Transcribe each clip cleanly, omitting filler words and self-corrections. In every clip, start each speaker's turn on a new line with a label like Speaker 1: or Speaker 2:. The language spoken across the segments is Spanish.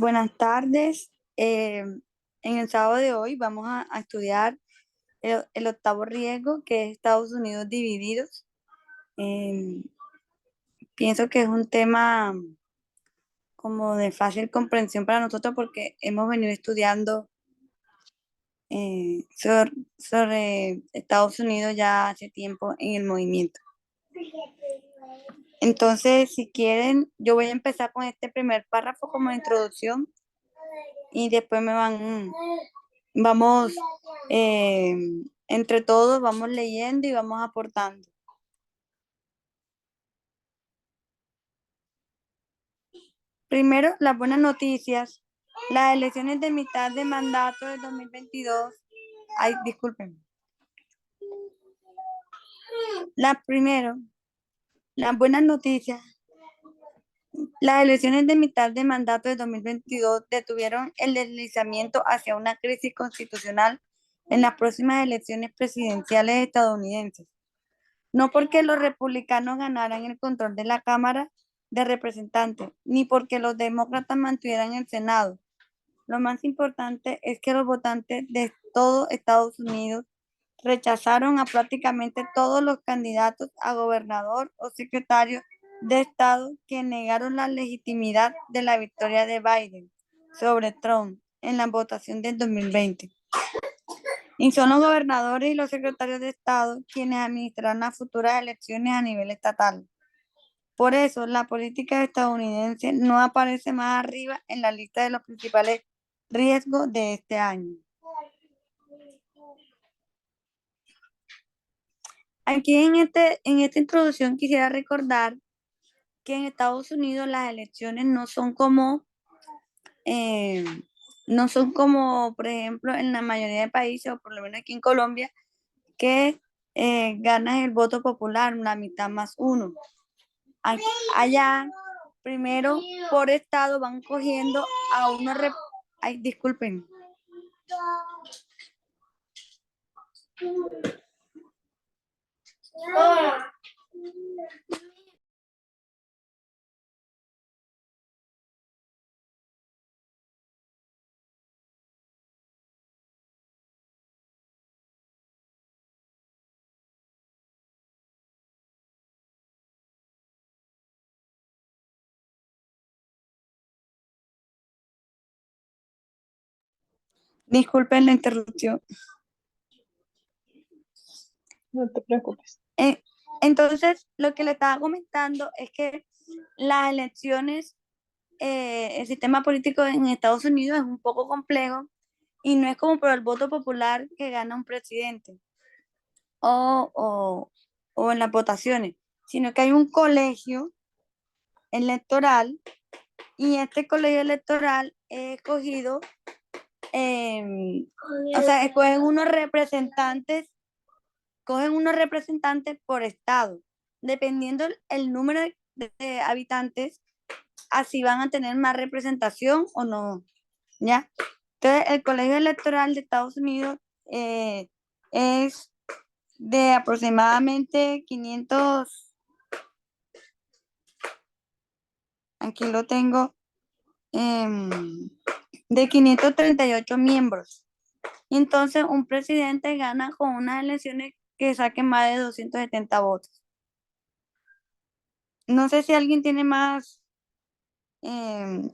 Speaker 1: Buenas tardes. En el sábado de hoy vamos a estudiar el octavo riesgo, que es Estados Unidos divididos. Eh, Pienso que es un tema como de fácil comprensión para nosotros porque hemos venido estudiando sobre Estados Unidos ya hace tiempo en el movimiento. Entonces, si quieren, yo voy a empezar con este primer párrafo como introducción y después vamos, eh, entre todos, vamos leyendo y vamos aportando. Primero, las buenas noticias. Las elecciones de mitad de mandato de 2022. Ay, disculpen. Primero, las buenas noticias. Las elecciones de mitad de mandato de 2022 detuvieron el deslizamiento hacia una crisis constitucional en las próximas elecciones presidenciales estadounidenses. No porque los republicanos ganaran el control de la Cámara de Representantes, ni porque los demócratas mantuvieran el Senado. Lo más importante es que los votantes de todo Estados Unidos rechazaron a prácticamente todos los candidatos a gobernador o secretario de Estado que negaron la legitimidad de la victoria de Biden sobre Trump en la votación del 2020. Y son los gobernadores y los secretarios de Estado quienes administrarán las futuras elecciones a nivel estatal. Por eso, la política estadounidense no aparece más arriba en la lista de los principales riesgos de este año. Aquí en esta introducción quisiera recordar que en Estados Unidos las elecciones eh, no son como, por ejemplo, en la mayoría de países, o por lo menos aquí en Colombia, que ganas el voto popular, una mitad más uno. Aquí- Allá, primero por estado van cogiendo a unos... Ay, disculpen. Disculpen la interrupción.
Speaker 2: No te preocupes.
Speaker 1: Eh, entonces, lo que le estaba comentando es que las elecciones, el sistema político en Estados Unidos es un poco complejo y no es como por el voto popular que gana un presidente o, o, o en las votaciones, sino que hay un colegio electoral y este colegio electoral es escogido, o sea, cogen unos representantes por estado. Dependiendo el número de habitantes, así van a tener más representación o no, ¿ya? Entonces, el colegio electoral de Estados Unidos es de aproximadamente 500, aquí lo tengo, de 538 miembros. Y entonces, un presidente gana con unas elecciones que saquen más de 270 votos. No sé si alguien tiene más,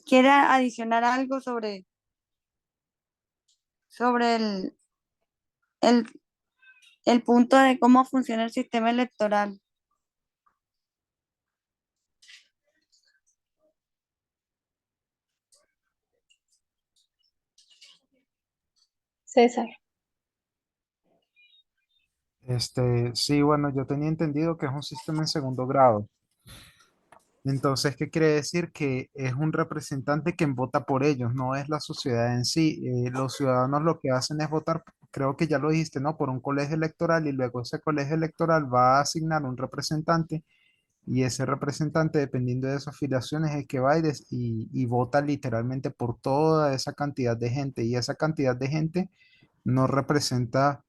Speaker 1: quiere adicionar algo sobre el, el punto de cómo funciona el sistema electoral.
Speaker 2: César,
Speaker 3: Sí, bueno, yo tenía entendido que es un sistema en segundo grado. Entonces, ¿qué quiere decir? Que es un representante quien vota por ellos, no es la sociedad en sí. Los ciudadanos lo que hacen es votar, creo que ya lo dijiste, ¿no? Por un colegio electoral y luego ese colegio electoral va a asignar un representante y ese representante, dependiendo de sus afiliaciones, es que va y vota literalmente por toda esa cantidad de gente y esa cantidad de gente no representa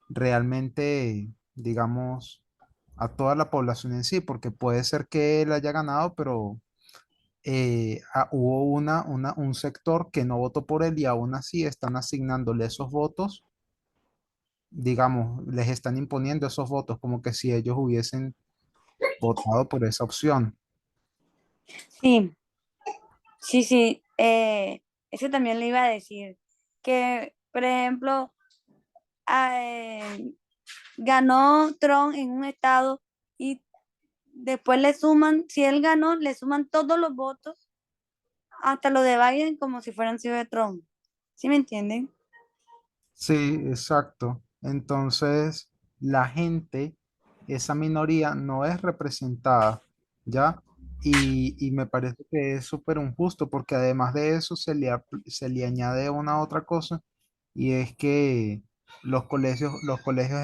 Speaker 3: realmente, digamos, a toda la población en sí, porque puede ser que él haya ganado, pero hubo un sector que no votó por él y aún así están asignándole esos votos, digamos, les están imponiendo esos votos como que si ellos hubiesen votado por esa opción.
Speaker 1: Sí, sí, sí. Eso también le iba a decir. Que, por ejemplo, ganó Trump en un estado y después le suman, si él ganó, le suman todos los votos, hasta lo de Biden como si fueran sido de Trump. ¿Sí me entienden?
Speaker 3: Sí, exacto. Entonces, la gente, esa minoría no es representada, ¿ya? Y me parece que es súper injusto porque además de eso se le añade una otra cosa y es que los colegios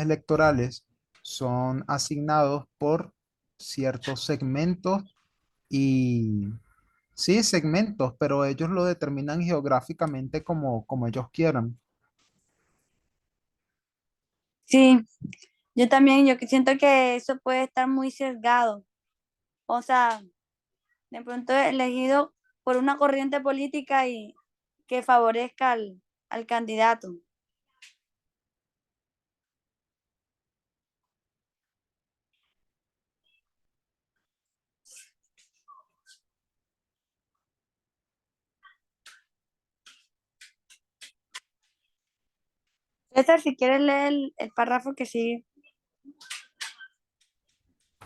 Speaker 3: electorales son asignados por ciertos segmentos y sí, segmentos, pero ellos lo determinan geográficamente como ellos quieran.
Speaker 1: Sí, yo también, yo que siento que eso puede estar muy sesgado. O sea, de pronto elegido por una corriente política y que favorezca al candidato. César, si quieres leer el párrafo que sigue.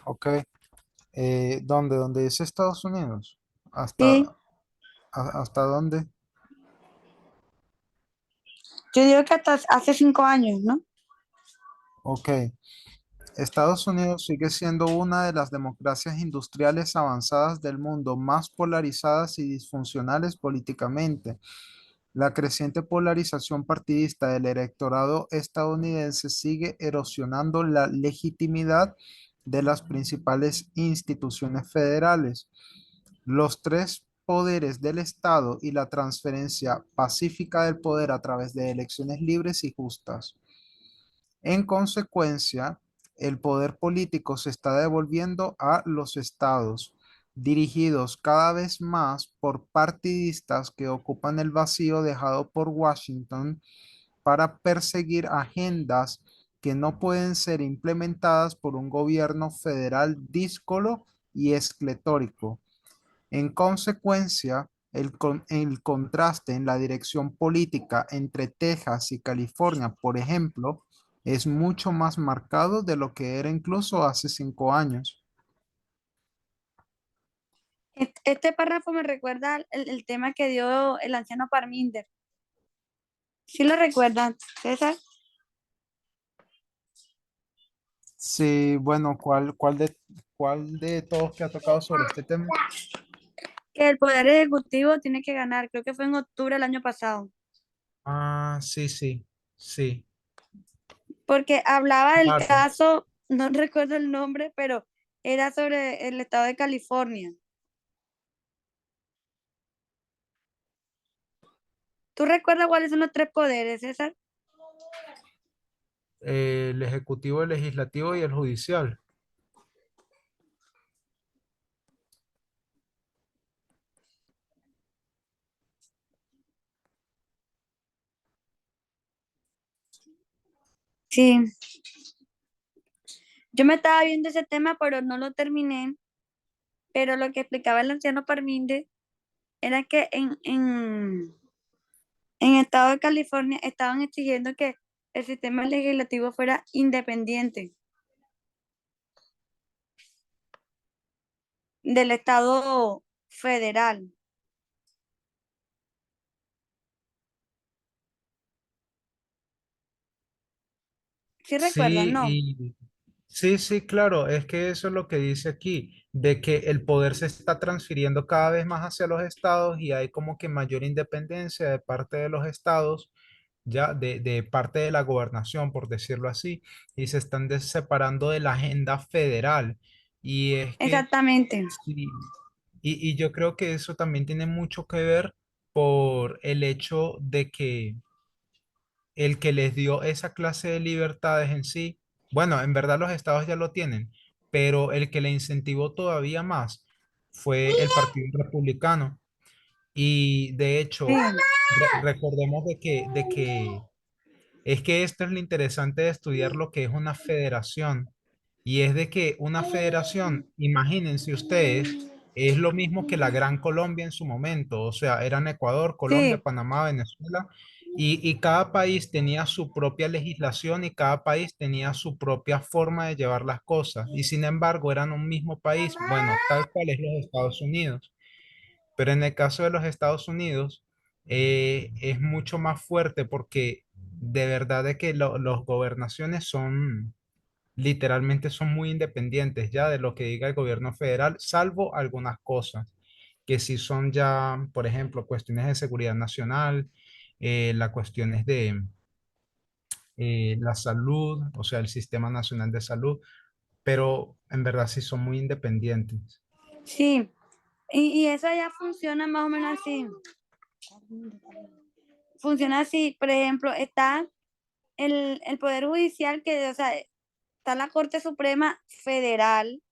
Speaker 3: Ok. ¿Dónde? ¿Dónde dice Estados Unidos?
Speaker 1: Sí,
Speaker 3: ¿Hasta dónde?
Speaker 1: yo digo que hasta hace 5 años, ¿no?
Speaker 3: Ok. Estados Unidos sigue siendo una de las democracias industriales avanzadas del mundo, más polarizadas y disfuncionales políticamente. La creciente polarización partidista del electorado estadounidense sigue erosionando la legitimidad de las principales instituciones federales. Los tres poderes del Estado y la transferencia pacífica del poder a través de elecciones libres y justas. En consecuencia, el poder político se está devolviendo a los estados, dirigidos cada vez más por partidistas que ocupan el vacío dejado por Washington para perseguir agendas que no pueden ser implementadas por un gobierno federal díscolo y escletórico. En consecuencia, el contraste en la dirección política entre Texas y California, por ejemplo, es mucho más marcado de lo que era incluso hace 5 años.
Speaker 1: Este párrafo me recuerda el tema que dio el anciano Parminder. ¿Sí lo recuerdan, César?
Speaker 3: Sí, bueno, ¿cuál de todos que ha tocado sobre este tema?
Speaker 1: Que el Poder Ejecutivo tiene que ganar, creo que fue en octubre del año pasado,
Speaker 3: Ah, sí, sí, sí,
Speaker 1: porque hablaba del
Speaker 3: claro.
Speaker 1: caso, no recuerdo el nombre, pero era sobre el estado de California. ¿Tú recuerdas cuáles son los tres poderes, César?
Speaker 3: El ejecutivo, el legislativo y el judicial.
Speaker 1: Sí, yo me estaba viendo ese tema, pero no lo terminé. Pero lo que explicaba el anciano Parminde era que en el estado de California estaban exigiendo que el sistema legislativo fuera independiente del estado federal. ¿Sí recuerdan?
Speaker 3: Sí,
Speaker 1: No.
Speaker 3: sí, sí, claro, es que eso es lo que dice aquí, de que el poder se está transfiriendo cada vez más hacia los estados y hay como que mayor independencia de parte de los estados, ya de parte de la gobernación, por decirlo así, y se están separando de la agenda federal. Y es que,
Speaker 1: Exactamente.
Speaker 3: sí, y yo creo que eso también tiene mucho que ver por el hecho de que el que les dio esa clase de libertades en sí, bueno, en verdad los estados ya lo tienen, pero el que le incentivó todavía más fue el Partido Republicano. Y de
Speaker 1: Sí,
Speaker 3: hecho, recordemos de que es que esto es lo interesante de estudiar lo que es una federación. Y es de que una federación, imagínense ustedes, es lo mismo que la Gran Colombia en su momento. O sea, eran Ecuador, Colombia,
Speaker 1: sí,
Speaker 3: Panamá, Venezuela. Y cada país tenía su propia legislación y cada país tenía su propia forma de llevar las cosas. Y sin embargo, eran un mismo país, bueno, tal cual es los Estados Unidos. Pero en el caso de los Estados Unidos, es mucho más fuerte porque de verdad de que los gobernaciones son, literalmente son muy independientes ya de lo que diga el gobierno federal, salvo algunas cosas, que sí son ya, por ejemplo, cuestiones de seguridad nacional, las cuestiones de la salud, o sea, el Sistema Nacional de Salud, pero en verdad sí son muy independientes.
Speaker 1: sí. Y eso ya funciona más o menos así. Funciona así, por ejemplo, está el Poder Judicial, que, o sea, está la Corte Suprema Federal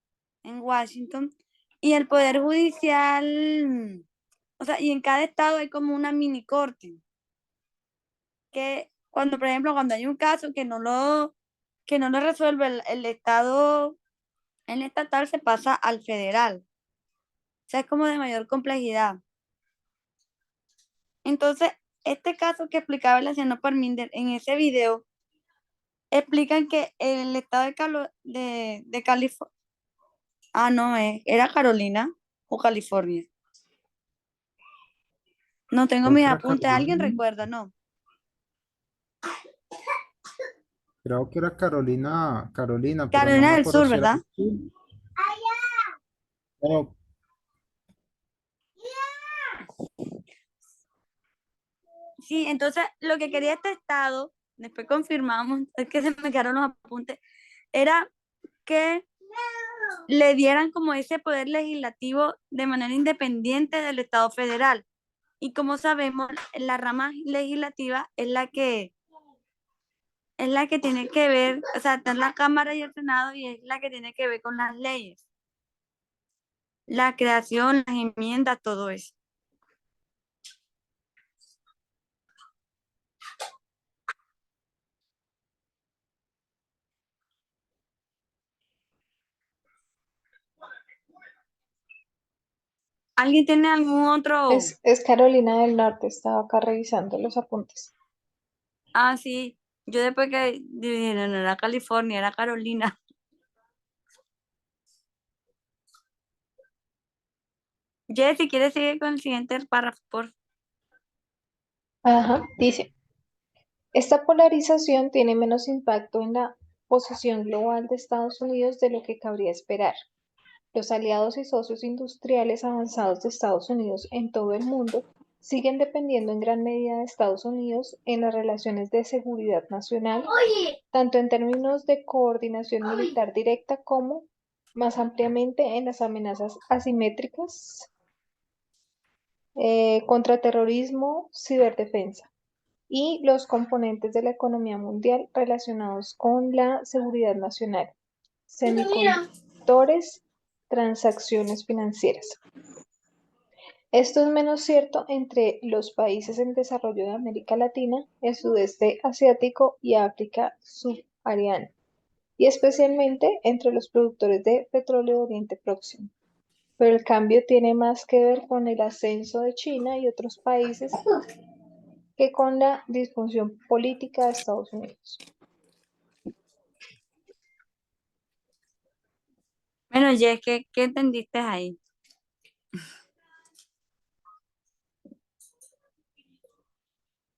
Speaker 1: en Washington, y el Poder Judicial, o sea, y en cada estado hay como una mini corte, que cuando, por ejemplo, cuando hay un caso que no lo resuelve el estado, el estatal se pasa al federal. O sea, es como de mayor complejidad. Entonces, este caso que explicaba la señora Parminder en ese video, explican que el estado de California, ah, no, era Carolina o California. No tengo
Speaker 3: Creo
Speaker 1: mis
Speaker 3: que era
Speaker 1: apuntes, ¿alguien
Speaker 3: Carolina,
Speaker 1: recuerda? No.
Speaker 3: creo que era Carolina, Carolina, pero no
Speaker 1: Carolina
Speaker 3: me
Speaker 1: del
Speaker 3: acuerdo
Speaker 1: Sur,
Speaker 3: si era
Speaker 1: ¿verdad?
Speaker 3: del sur. Pero
Speaker 1: Sí, entonces lo que quería este estado, después confirmamos, es que se me quedaron los apuntes, era que le dieran como ese poder legislativo de manera independiente del Estado federal. Y como sabemos, la rama legislativa es la que tiene que ver, o sea, está en la Cámara y el Senado y es la que tiene que ver con las leyes, la creación, las enmiendas, todo eso. ¿Alguien tiene algún otro?
Speaker 2: Es Carolina del Norte, estaba acá revisando los apuntes.
Speaker 1: Ah, sí, yo después que dije, no, no era California, era Carolina. Jess, si quieres seguir con el siguiente párrafo, por
Speaker 2: Ajá, dice, esta polarización tiene menos impacto en la posición global de Estados Unidos de lo que cabría esperar. Los aliados y socios industriales avanzados de Estados Unidos en todo el mundo siguen dependiendo en gran medida de Estados Unidos en las relaciones de seguridad nacional, tanto en términos de coordinación militar directa como, más ampliamente, en las amenazas asimétricas, contra terrorismo, ciberdefensa y los componentes de la economía mundial relacionados con la seguridad nacional, semiconductores, transacciones financieras. Esto es menos cierto entre los países en desarrollo de América Latina, el sudeste asiático y África subsahariana, y especialmente entre los productores de petróleo de Oriente Próximo. Pero el cambio tiene más que ver con el ascenso de China y otros países que con la disfunción política de Estados Unidos.
Speaker 1: bueno, Jess, ¿qué entendiste ahí?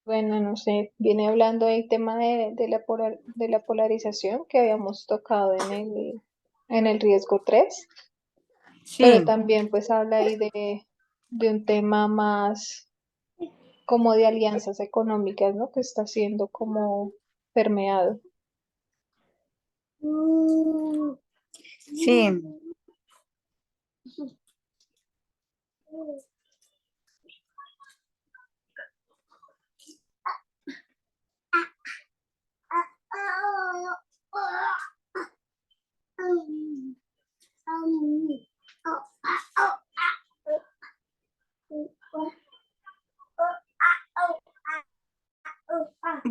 Speaker 2: Bueno, no sé, viene hablando del tema de la polarización que habíamos tocado en el riesgo 3, pero
Speaker 1: Sí,
Speaker 2: también pues habla ahí de un tema más como de alianzas económicas, ¿no? Que está siendo como permeado.
Speaker 1: sí.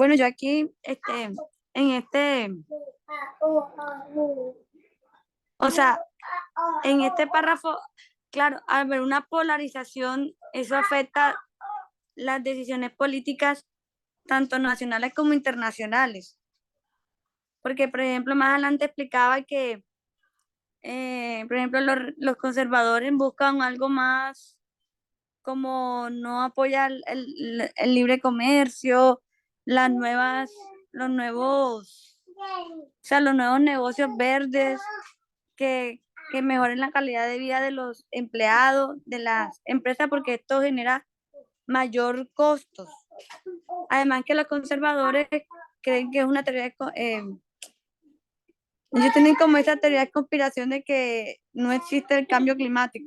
Speaker 1: Bueno, yo aquí, en o sea, en este párrafo, claro, al ver una polarización, eso afecta las decisiones políticas, tanto nacionales como internacionales. Porque, por ejemplo, más adelante explicaba que, por ejemplo, los conservadores buscan algo más como no apoyar el libre comercio, las nuevas, los nuevos, o sea, los nuevos negocios verdes que, que mejoren la calidad de vida de los empleados, de las empresas, porque esto genera mayor costos. Además que los conservadores creen que es una teoría ellos tienen como esa teoría de conspiración de que no existe el cambio climático.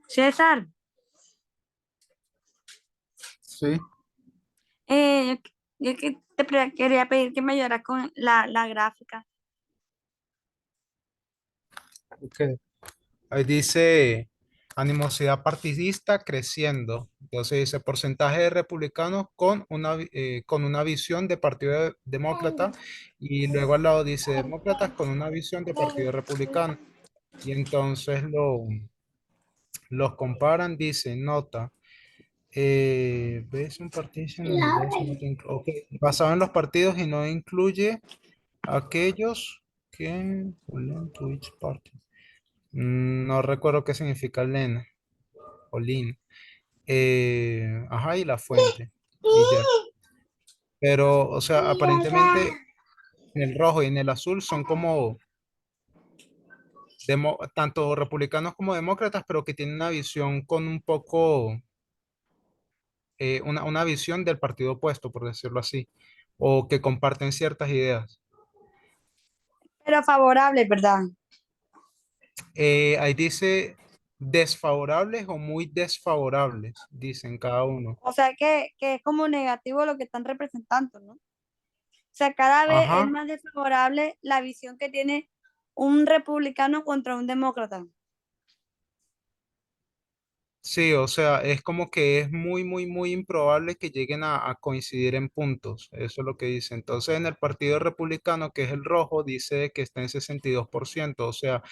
Speaker 1: César,
Speaker 3: Sí,
Speaker 1: yo que quería pedir que me ayudaras con la gráfica.
Speaker 3: ok. Ahí dice animosidad partidista creciendo. Entonces dice porcentaje de republicanos con una visión de Partido Demócrata y luego al lado dice demócratas con una visión de Partido Republicano. Y entonces los comparan, dice nota. ¿Ves un partition and does not ok, basado en los partidos y no incluye aquellos que belong to each party. No recuerdo qué significa Lena o Lin. Ajá, y la fuente. Y ya. Pero, o sea, aparentemente en el rojo y en el azul son como tanto republicanos como demócratas, pero que tienen una visión con un poco, una visión del partido opuesto, por decirlo así, o que comparten ciertas ideas.
Speaker 1: Pero favorable, ¿verdad?
Speaker 3: Ahí dice desfavorables o muy desfavorables, dicen cada uno.
Speaker 1: O sea que es como negativo lo que están representando, ¿no? O sea, cada vez es
Speaker 3: Ajá.
Speaker 1: más desfavorable la visión que tiene un republicano contra un demócrata.
Speaker 3: Sí, o sea, es como que es muy, muy, muy improbable que lleguen a coincidir en puntos. Eso es lo que dice. Entonces, en el Partido Republicano, que es el rojo, dice que está en 62%, o sea,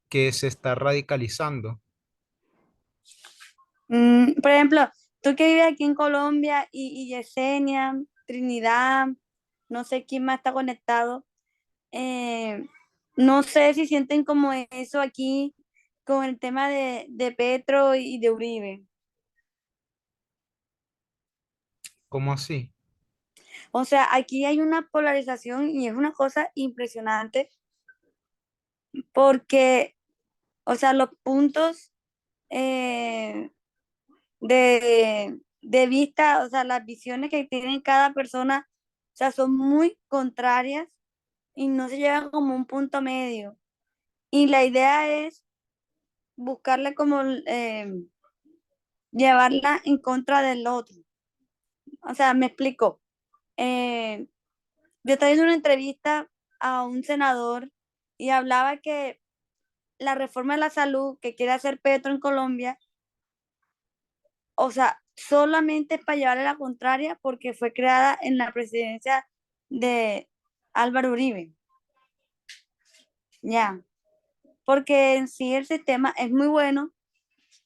Speaker 3: que se está radicalizando.
Speaker 1: Por ejemplo, tú que vives aquí en Colombia y Yesenia, Trinidad, no sé quién más está conectado, eh, no sé si sienten como eso aquí con el tema de Petro y de Uribe.
Speaker 3: ¿Cómo así?
Speaker 1: O sea, aquí hay una polarización y es una cosa impresionante porque, o sea, los puntos eh, de vista, o sea, las visiones que tienen cada persona, o sea, son muy contrarias y no se llegan como un punto medio. Y la idea es buscarle como llevarla en contra del otro. O sea, me explico. Eh, yo estaba viendo una entrevista a un senador y hablaba que la reforma de la salud que quiere hacer Petro en Colombia, o sea, solamente es para llevarle la contraria porque fue creada en la presidencia de Álvaro Uribe, ya, porque en sí el sistema es muy bueno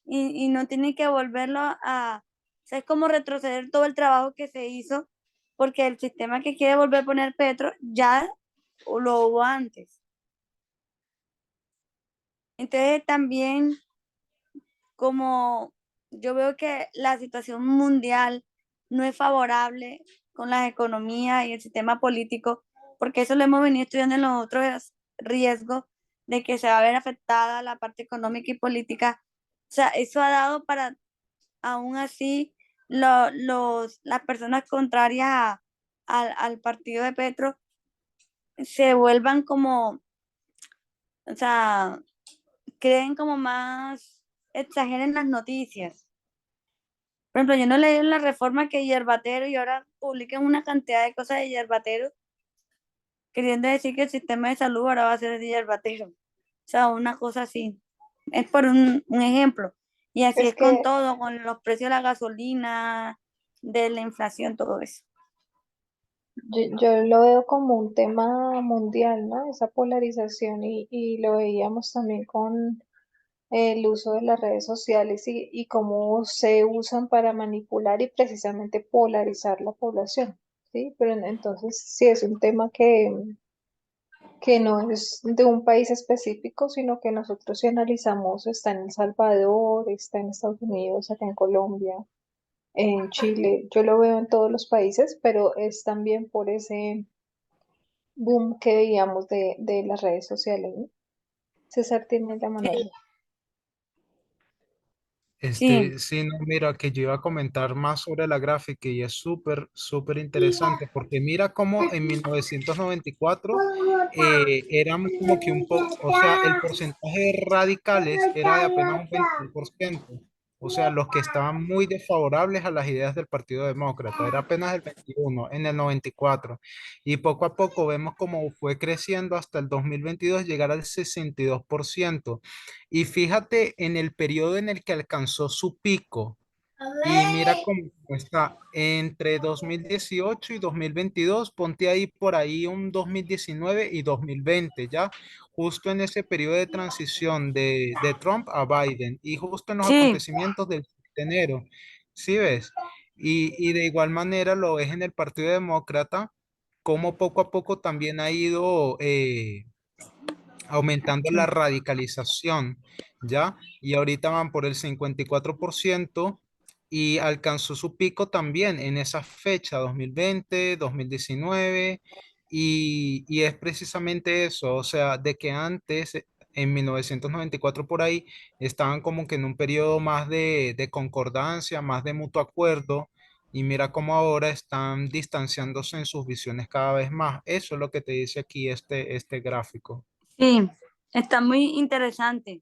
Speaker 1: y no tiene que volverlo o sea, es como retroceder todo el trabajo que se hizo porque el sistema que quiere volver a poner Petro ya lo hubo antes. Entonces también como yo veo que la situación mundial no es favorable con las economías y el sistema político, porque eso lo hemos venido estudiando en los otros riesgos de que se va a ver afectada la parte económica y política. O sea, eso ha dado para, aún así, las personas contrarias al partido de Petro se vuelvan como, o sea, creen como más, exageren las noticias. Por ejemplo, yo no leí en la reforma que Yerbatero y ahora publican una cantidad de cosas de Yerbatero, queriendo decir que el sistema de salud ahora va a ser de Yerbatero. O sea, una cosa así. Es por un ejemplo. Y así
Speaker 2: Es
Speaker 1: es con
Speaker 2: que
Speaker 1: todo, con los precios de la gasolina, de la inflación, todo eso.
Speaker 2: yo lo veo como un tema mundial, ¿no? Esa polarización y lo veíamos también con el uso de las redes sociales y cómo se usan para manipular y precisamente polarizar la población, ¿sí? Pero entonces sí es un tema que no es de un país específico, sino que nosotros si analizamos está en El Salvador, está en Estados Unidos, acá en Colombia, en Chile, yo lo veo en todos los países, pero es también por ese boom que veíamos de las redes sociales, ¿no? César tiene la mano
Speaker 1: Sí,
Speaker 2: arriba.
Speaker 1: sí,
Speaker 3: Sí, no, mira, que yo iba a comentar más sobre la gráfica y es súper, súper interesante porque mira cómo en 1994 eran como que un poco, o sea, el porcentaje de radicales era de apenas un 21%, o sea, los que estaban muy desfavorables a las ideas del Partido Demócrata, era apenas el 21 en el 94 y poco a poco vemos cómo fue creciendo hasta el 2022 llegar al 62%. Y fíjate en el periodo en el que alcanzó su pico. Y mira cómo está entre 2018 y 2022. Ponte ahí por ahí un 2019 y 2020, ¿ya? Justo en ese periodo de transición de Trump a Biden y justo en los
Speaker 1: sí,
Speaker 3: acontecimientos del 7 de enero. ¿Sí ves? Y de igual manera lo ves en el Partido Demócrata, como poco a poco también ha ido aumentando la radicalización, ¿ya? Y ahorita van por el 54% y alcanzó su pico también en esa fecha, 2020, 2019, y es precisamente eso, o sea, de que antes, en 1994 por ahí, estaban como que en un periodo más de concordancia, más de mutuo acuerdo. Y mira cómo ahora están distanciándose en sus visiones cada vez más. Eso es lo que te dice aquí este gráfico.
Speaker 1: sí. Está muy interesante.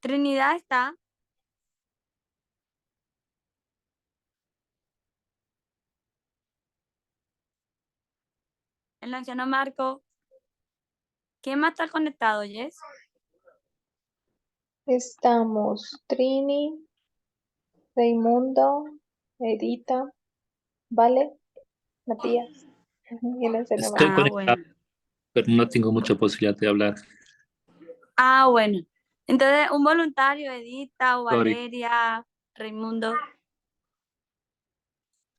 Speaker 1: Trinidad está en la anciano Marco. ¿Quién más está conectado, Jess?
Speaker 2: Estamos Trini, Raimundo, Edita, Vale, Matías. Ujú, y el anciano
Speaker 4: Estoy
Speaker 2: Marco.
Speaker 1: Ah,
Speaker 4: conectado,
Speaker 1: bueno.
Speaker 4: pero no tengo mucha posibilidad de hablar.
Speaker 1: Ah, bueno. Entonces, un voluntario, Edita o
Speaker 4: Sorry.
Speaker 1: Valeria, Raimundo.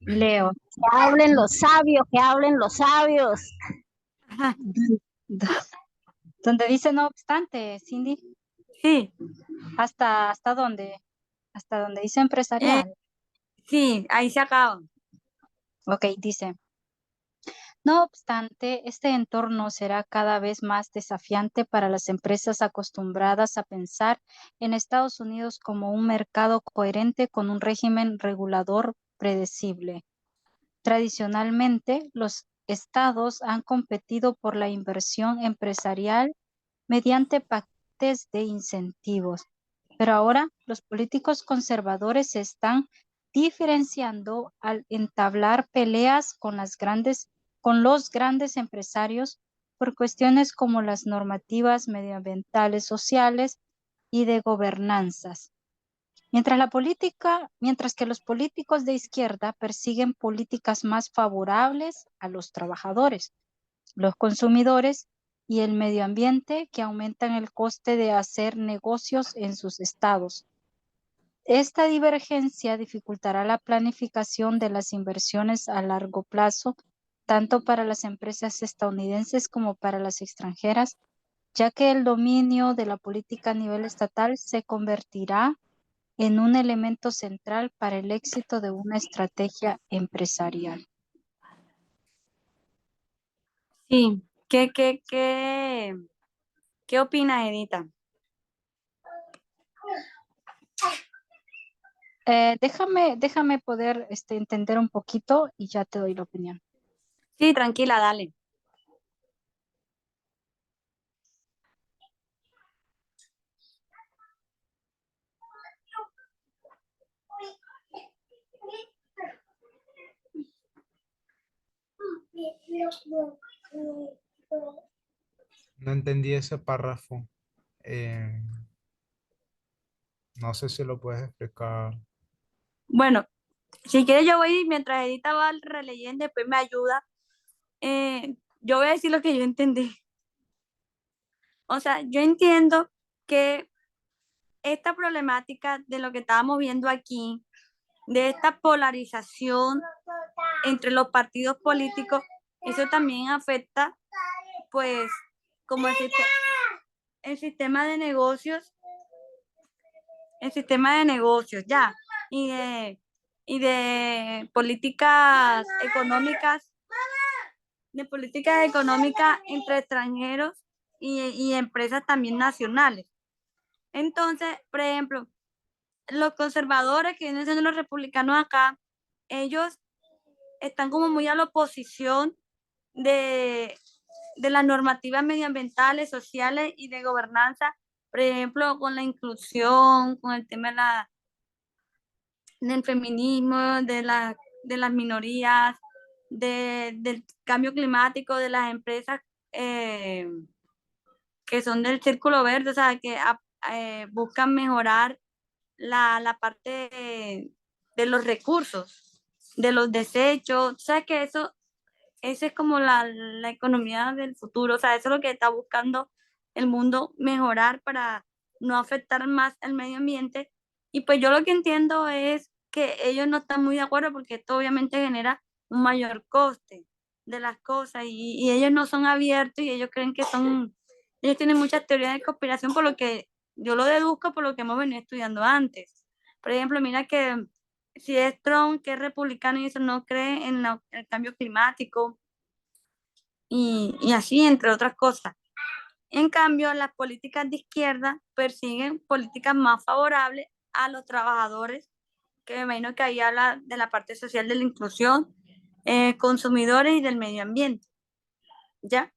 Speaker 5: Leo, que hablen los sabios, que hablen los sabios.
Speaker 1: Ajá.
Speaker 5: Donde dice no obstante, Cindy,
Speaker 1: Sí,
Speaker 5: ¿hasta dónde? Hasta donde dice
Speaker 1: eh,
Speaker 5: empresarial.
Speaker 1: sí, ahí se acaba.
Speaker 5: Ok, dice, no obstante, este entorno será cada vez más desafiante para las empresas acostumbradas a pensar en Estados Unidos como un mercado coherente con un régimen regulador predecible. Tradicionalmente, los estados han competido por la inversión empresarial mediante paquetes de incentivos, pero ahora los políticos conservadores se están diferenciando al entablar peleas con los grandes empresarios por cuestiones como las normativas medioambientales, sociales y de gobernanzas. Mientras que los políticos de izquierda persiguen políticas más favorables a los trabajadores, los consumidores y el medio ambiente que aumentan el coste de hacer negocios en sus estados. Esta divergencia dificultará la planificación de las inversiones a largo plazo, tanto para las empresas estadounidenses como para las extranjeras, ya que el dominio de la política a nivel estatal se convertirá en un elemento central para el éxito de una estrategia empresarial.
Speaker 1: Sí. ¿Qué opinas, Edita?
Speaker 5: Déjame poder entender un poquito y ya te doy la opinión.
Speaker 1: Sí, tranquila, dale.
Speaker 3: No entendí ese párrafo. Eh, no sé si lo puedes explicar.
Speaker 1: Bueno, si quieres yo voy mientras Edita va releyendo, después me ayuda. Yo voy a decir lo que yo entendí. O sea, yo entiendo que esta problemática de lo que estábamos viendo aquí, de esta polarización entre los partidos políticos, eso también afecta, pues, como el sistema de negocios, el sistema de negocios, ya, y de políticas económicas entre extranjeros y empresas también nacionales. Entonces, por ejemplo, los conservadores que vienen siendo los republicanos acá, ellos están como muy a la oposición de, de las normativas medioambientales, sociales y de gobernanza, por ejemplo, con la inclusión, con el tema del feminismo, de las minorías, del cambio climático, de las empresas eh, que son del círculo verde, o sea, que buscan mejorar la parte de los recursos, de los desechos, o sea, que esa es como la economía del futuro, o sea, eso es lo que está buscando el mundo mejorar para no afectar más al medio ambiente. Y pues yo lo que entiendo es que ellos no están muy de acuerdo porque esto obviamente genera un mayor coste de las cosas y ellos no son abiertos y ellos creen que ellos tienen muchas teorías de conspiración por lo que yo lo deduzco por lo que hemos venido estudiando antes. Por ejemplo, mira que si es Trump, que es republicano y eso no cree en el cambio climático y así, entre otras cosas. En cambio, las políticas de izquierda persiguen políticas más favorables a los trabajadores, que me imagino que ahí habla de la parte social de la inclusión, consumidores y del medio ambiente, ¿ya?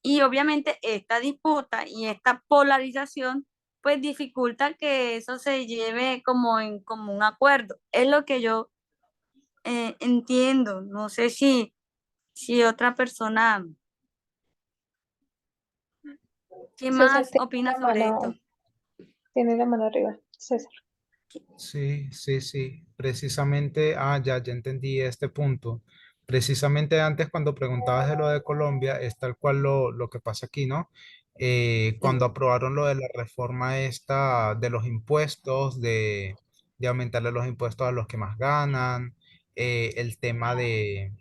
Speaker 1: Y obviamente esta disputa y esta polarización pues dificulta que eso se lleve como en como un acuerdo. Es lo que yo entiendo. No sé si otra persona, ¿qué
Speaker 2: César
Speaker 1: más opina
Speaker 2: la
Speaker 1: sobre esto?
Speaker 2: tiene la mano arriba. César.
Speaker 3: Sí, sí, sí. Precisamente, ya entendí este punto. Precisamente antes cuando preguntabas de lo de Colombia, es tal cual lo que pasa aquí, ¿no? Cuando aprobaron lo de la reforma esta de los impuestos, de aumentarle los impuestos a los que más ganan, el tema de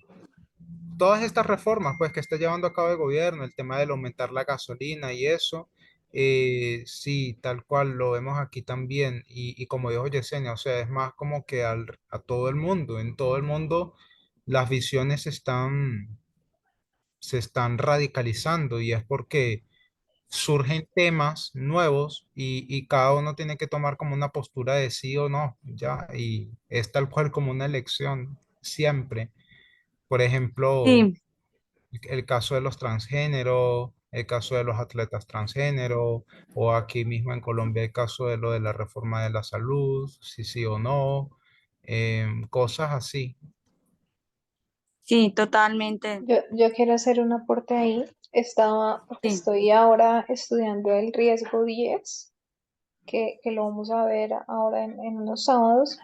Speaker 3: todas estas reformas pues que está llevando a cabo el gobierno, el tema del aumentar la gasolina y eso, sí, tal cual lo vemos aquí también y como dijo Yesenia, o sea, es más como que a todo el mundo, en todo el mundo las visiones se están radicalizando y es porque surgen temas nuevos y cada uno tiene que tomar como una postura de sí o no, ya, y es tal cual como una elección siempre. Por ejemplo,
Speaker 1: Sí,
Speaker 3: el caso de los transgéneros, el caso de los atletas transgénero, o aquí mismo en Colombia el caso de lo de la reforma de la salud, si sí o no, cosas así.
Speaker 1: sí, totalmente.
Speaker 2: Yo quiero hacer un aporte ahí. Porque
Speaker 1: Sí,
Speaker 2: estoy ahora estudiando el riesgo 10, que lo vamos a ver ahora en unos sábados,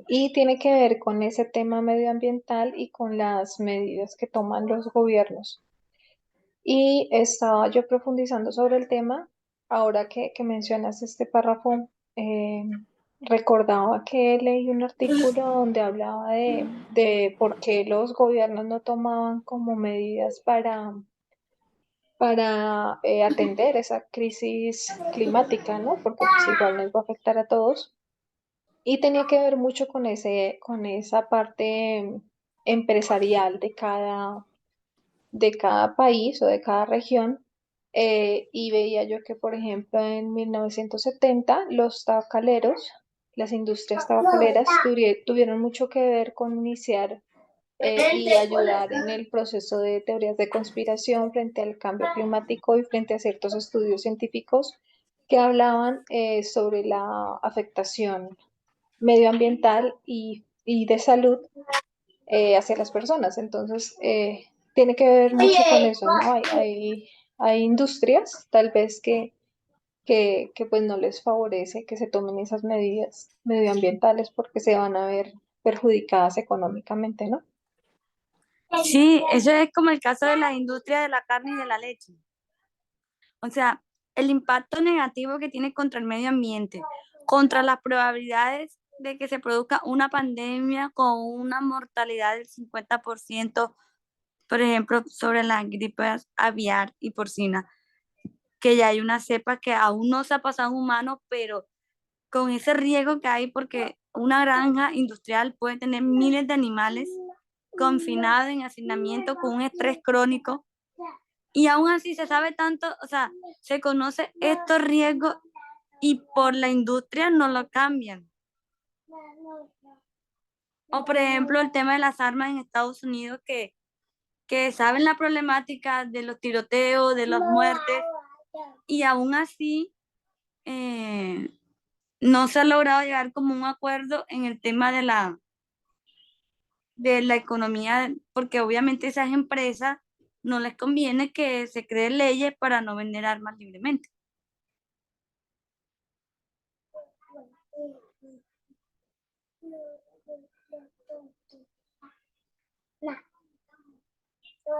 Speaker 2: y tiene que ver con ese tema medioambiental y con las medidas que toman los gobiernos. Y estaba yo profundizando sobre el tema, ahora que mencionas este párrafo, eh, recordaba que leí un artículo donde hablaba de por qué los gobiernos no tomaban como medidas para atender esa crisis climática, ¿no? Porque pues igual nos va a afectar a todos. Y tenía que ver mucho con esa parte empresarial de cada país o de cada región. Y veía yo que, por ejemplo, en 1970 los tabacaleros, las industrias tabacaleras tuvieron mucho que ver con iniciar y ayudar en el proceso de teorías de conspiración frente al cambio climático y frente a ciertos estudios científicos que hablaban sobre la afectación medioambiental y de salud hacia las personas. Entonces, tiene que ver mucho con eso, ¿no? Hay industrias tal vez que pues no les favorece que se tomen esas medidas medioambientales porque se van a ver perjudicadas económicamente, ¿no?
Speaker 1: Sí, eso es como el caso de la industria de la carne y de la leche. O sea, el impacto negativo que tiene contra el medio ambiente, contra las probabilidades de que se produzca una pandemia con una mortalidad del 50%, por ejemplo, sobre la gripe aviar y porcina, que ya hay una cepa que aún no se ha pasado en humanos, pero con ese riesgo que hay, porque una granja industrial puede tener miles de animales confinados en hacinamiento con un estrés crónico, y aún así se sabe tanto, o sea, se conoce estos riesgos y por la industria no lo cambian. O por ejemplo el tema de las armas en Estados Unidos, que saben la problemática de los tiroteos, de las muertes, y aún así no se ha logrado llegar como un acuerdo en el tema de la economía, porque obviamente esas empresas no les conviene que se creen leyes para no vender armas libremente.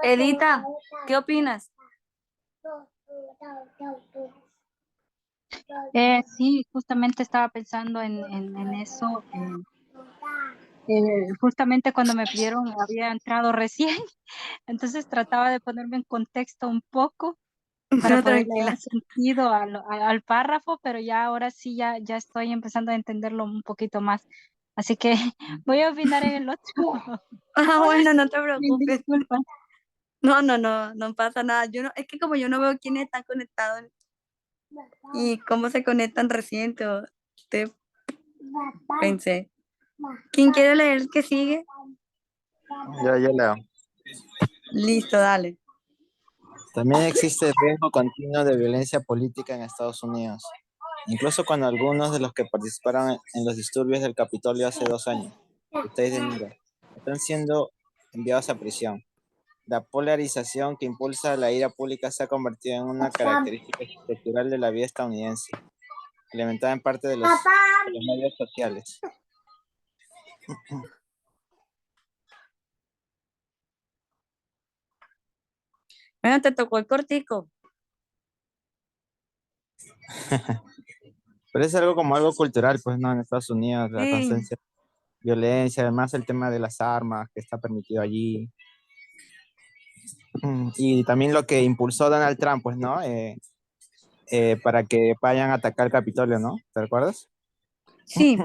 Speaker 1: Edita, ¿qué opinas?
Speaker 5: Sí, justamente estaba pensando en eso. Justamente cuando me pidieron, había entrado recién, entonces trataba de ponerme en contexto un poco para
Speaker 1: No,
Speaker 5: poderle dar
Speaker 1: tranquila.
Speaker 5: sentido al párrafo, pero ya ahora sí ya estoy empezando a entenderlo un poquito más. Así que voy a opinar en el otro.
Speaker 1: Ah, bueno, no te
Speaker 5: Mil
Speaker 1: preocupes.
Speaker 5: disculpas.
Speaker 1: No pasa nada. Yo no, es que como yo no veo quiénes están conectados y cómo se conectan reciente, te pensé. ¿Quién quiere leer el que sigue?
Speaker 6: Yo leo.
Speaker 1: Listo, dale.
Speaker 6: También existe el riesgo continuo de violencia política en Estados Unidos, incluso cuando algunos de los que participaron en los disturbios del Capitolio hace 2 años, el 6 de enero, están siendo enviados a prisión. La polarización que impulsa la ira pública se ha convertido en una característica estructural de la vida estadounidense, alimentada en parte de los medios sociales.
Speaker 1: Bueno, te tocó el cortico.
Speaker 6: Pero es algo como algo cultural, pues, ¿no? En Estados Unidos, la
Speaker 1: Sí,
Speaker 6: constancia de violencia, además el tema de las armas que está permitido allí. Y también lo que impulsó Donald Trump, pues, ¿no? Para que vayan a atacar el Capitolio, ¿no? ¿Te recuerdas?
Speaker 1: sí,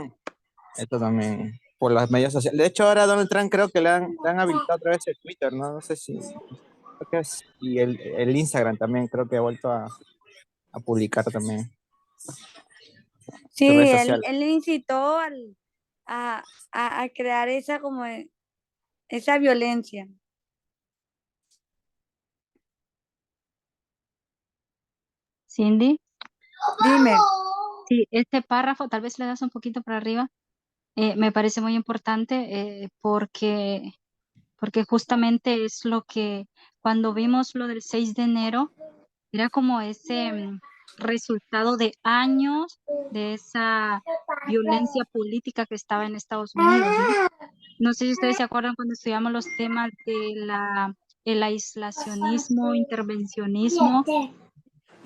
Speaker 6: Esto también por las medios sociales. De hecho, ahora Donald Trump creo que le han habilitado otra vez el Twitter, ¿no? No sé si, creo que es, y el Instagram también creo que ha vuelto a publicar también su red
Speaker 1: sí,
Speaker 6: social.
Speaker 1: él incitó a, a crear esa como esa violencia.
Speaker 5: Cindy,
Speaker 1: Dime.
Speaker 5: sí, este párrafo, tal vez le das un poquito para arriba, me parece muy importante porque justamente es lo que cuando vimos lo del 6 de enero, era como ese resultado de años de esa violencia política que estaba en Estados Unidos, ¿no? No sé si ustedes se acuerdan cuando estudiamos los temas de el aislacionismo, intervencionismo,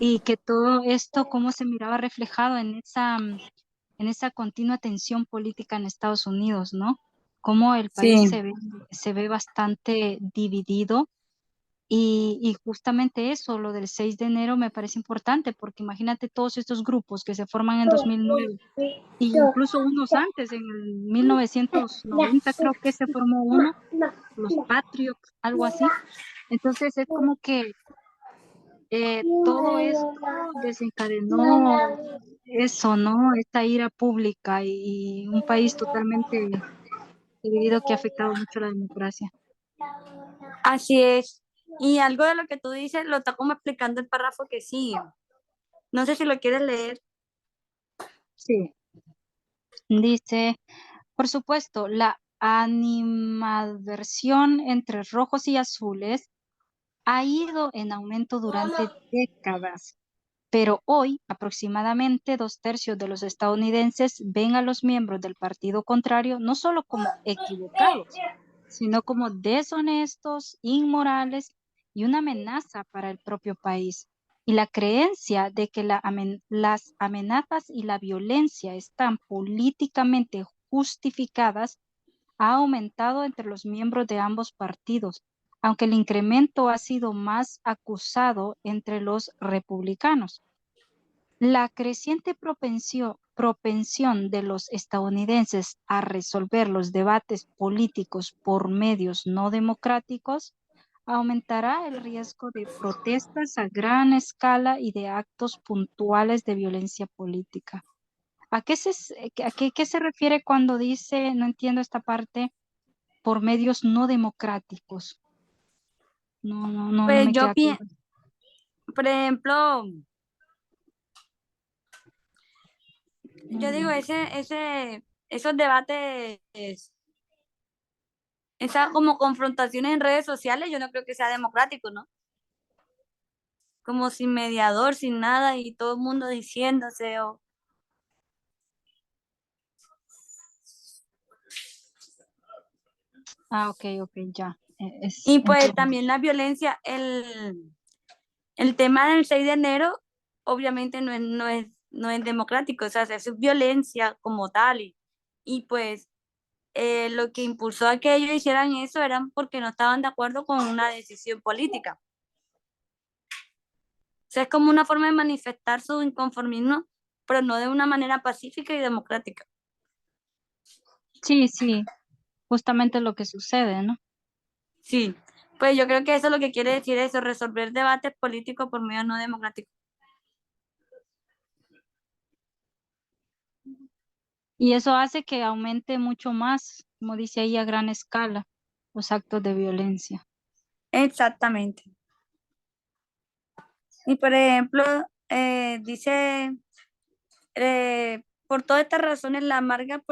Speaker 5: y que todo esto, cómo se miraba reflejado en esa continua tensión política en Estados Unidos, ¿no? Cómo el país
Speaker 1: Sí,
Speaker 5: se ve bastante dividido y justamente eso, lo del 6 de enero me parece importante porque imagínate todos estos grupos que se forman en 2009 y incluso unos antes, en el 1990 creo que se formó uno, los Patriots, algo así. Entonces es como que todo esto desencadenó eso, ¿no? Esta ira pública y un país totalmente dividido que ha afectado mucho a la democracia.
Speaker 1: así es. Y algo de lo que tú dices lo está como explicando el párrafo que sigue. No sé si lo quieres leer.
Speaker 5: Sí. Dice, por supuesto, la animadversión entre rojos y azules ha ido en aumento durante décadas, pero hoy aproximadamente 2/3 de los estadounidenses ven a los miembros del partido contrario no solo como equivocados, sino como deshonestos, inmorales y una amenaza para el propio país. Y la creencia de que las amenazas y la violencia están políticamente justificadas ha aumentado entre los miembros de ambos partidos, aunque el incremento ha sido más acusado entre los republicanos. La creciente propensión de los estadounidenses a resolver los debates políticos por medios no democráticos aumentará el riesgo de protestas a gran escala y de actos puntuales de violencia política. ¿Qué se refiere cuando dice, no entiendo esta parte, por medios no democráticos? No
Speaker 1: Pues
Speaker 5: me queda claro.
Speaker 1: por ejemplo, yo digo, esos debates, esas como confrontaciones en redes sociales, yo no creo que sea democrático, ¿no? Como sin mediador, sin nada y todo el mundo diciéndose o...
Speaker 5: Ok, ya.
Speaker 1: Y pues
Speaker 5: Entiendo.
Speaker 1: también la violencia, el tema del 6 de enero obviamente no es democrático, o sea, es violencia como tal y pues lo que impulsó a que ellos hicieran eso eran porque no estaban de acuerdo con una decisión política. O sea, es como una forma de manifestar su inconformismo, pero no de una manera pacífica y democrática.
Speaker 5: Sí, justamente lo que sucede, ¿no?
Speaker 1: Sí, pues yo creo que eso es lo que quiere decir eso, resolver debates políticos por medio no democráticos.
Speaker 5: Y eso hace que aumente mucho más, como dice ahí, a gran escala, los actos de violencia.
Speaker 1: Exactamente. Y por ejemplo, dice, por todas estas razones, la amarga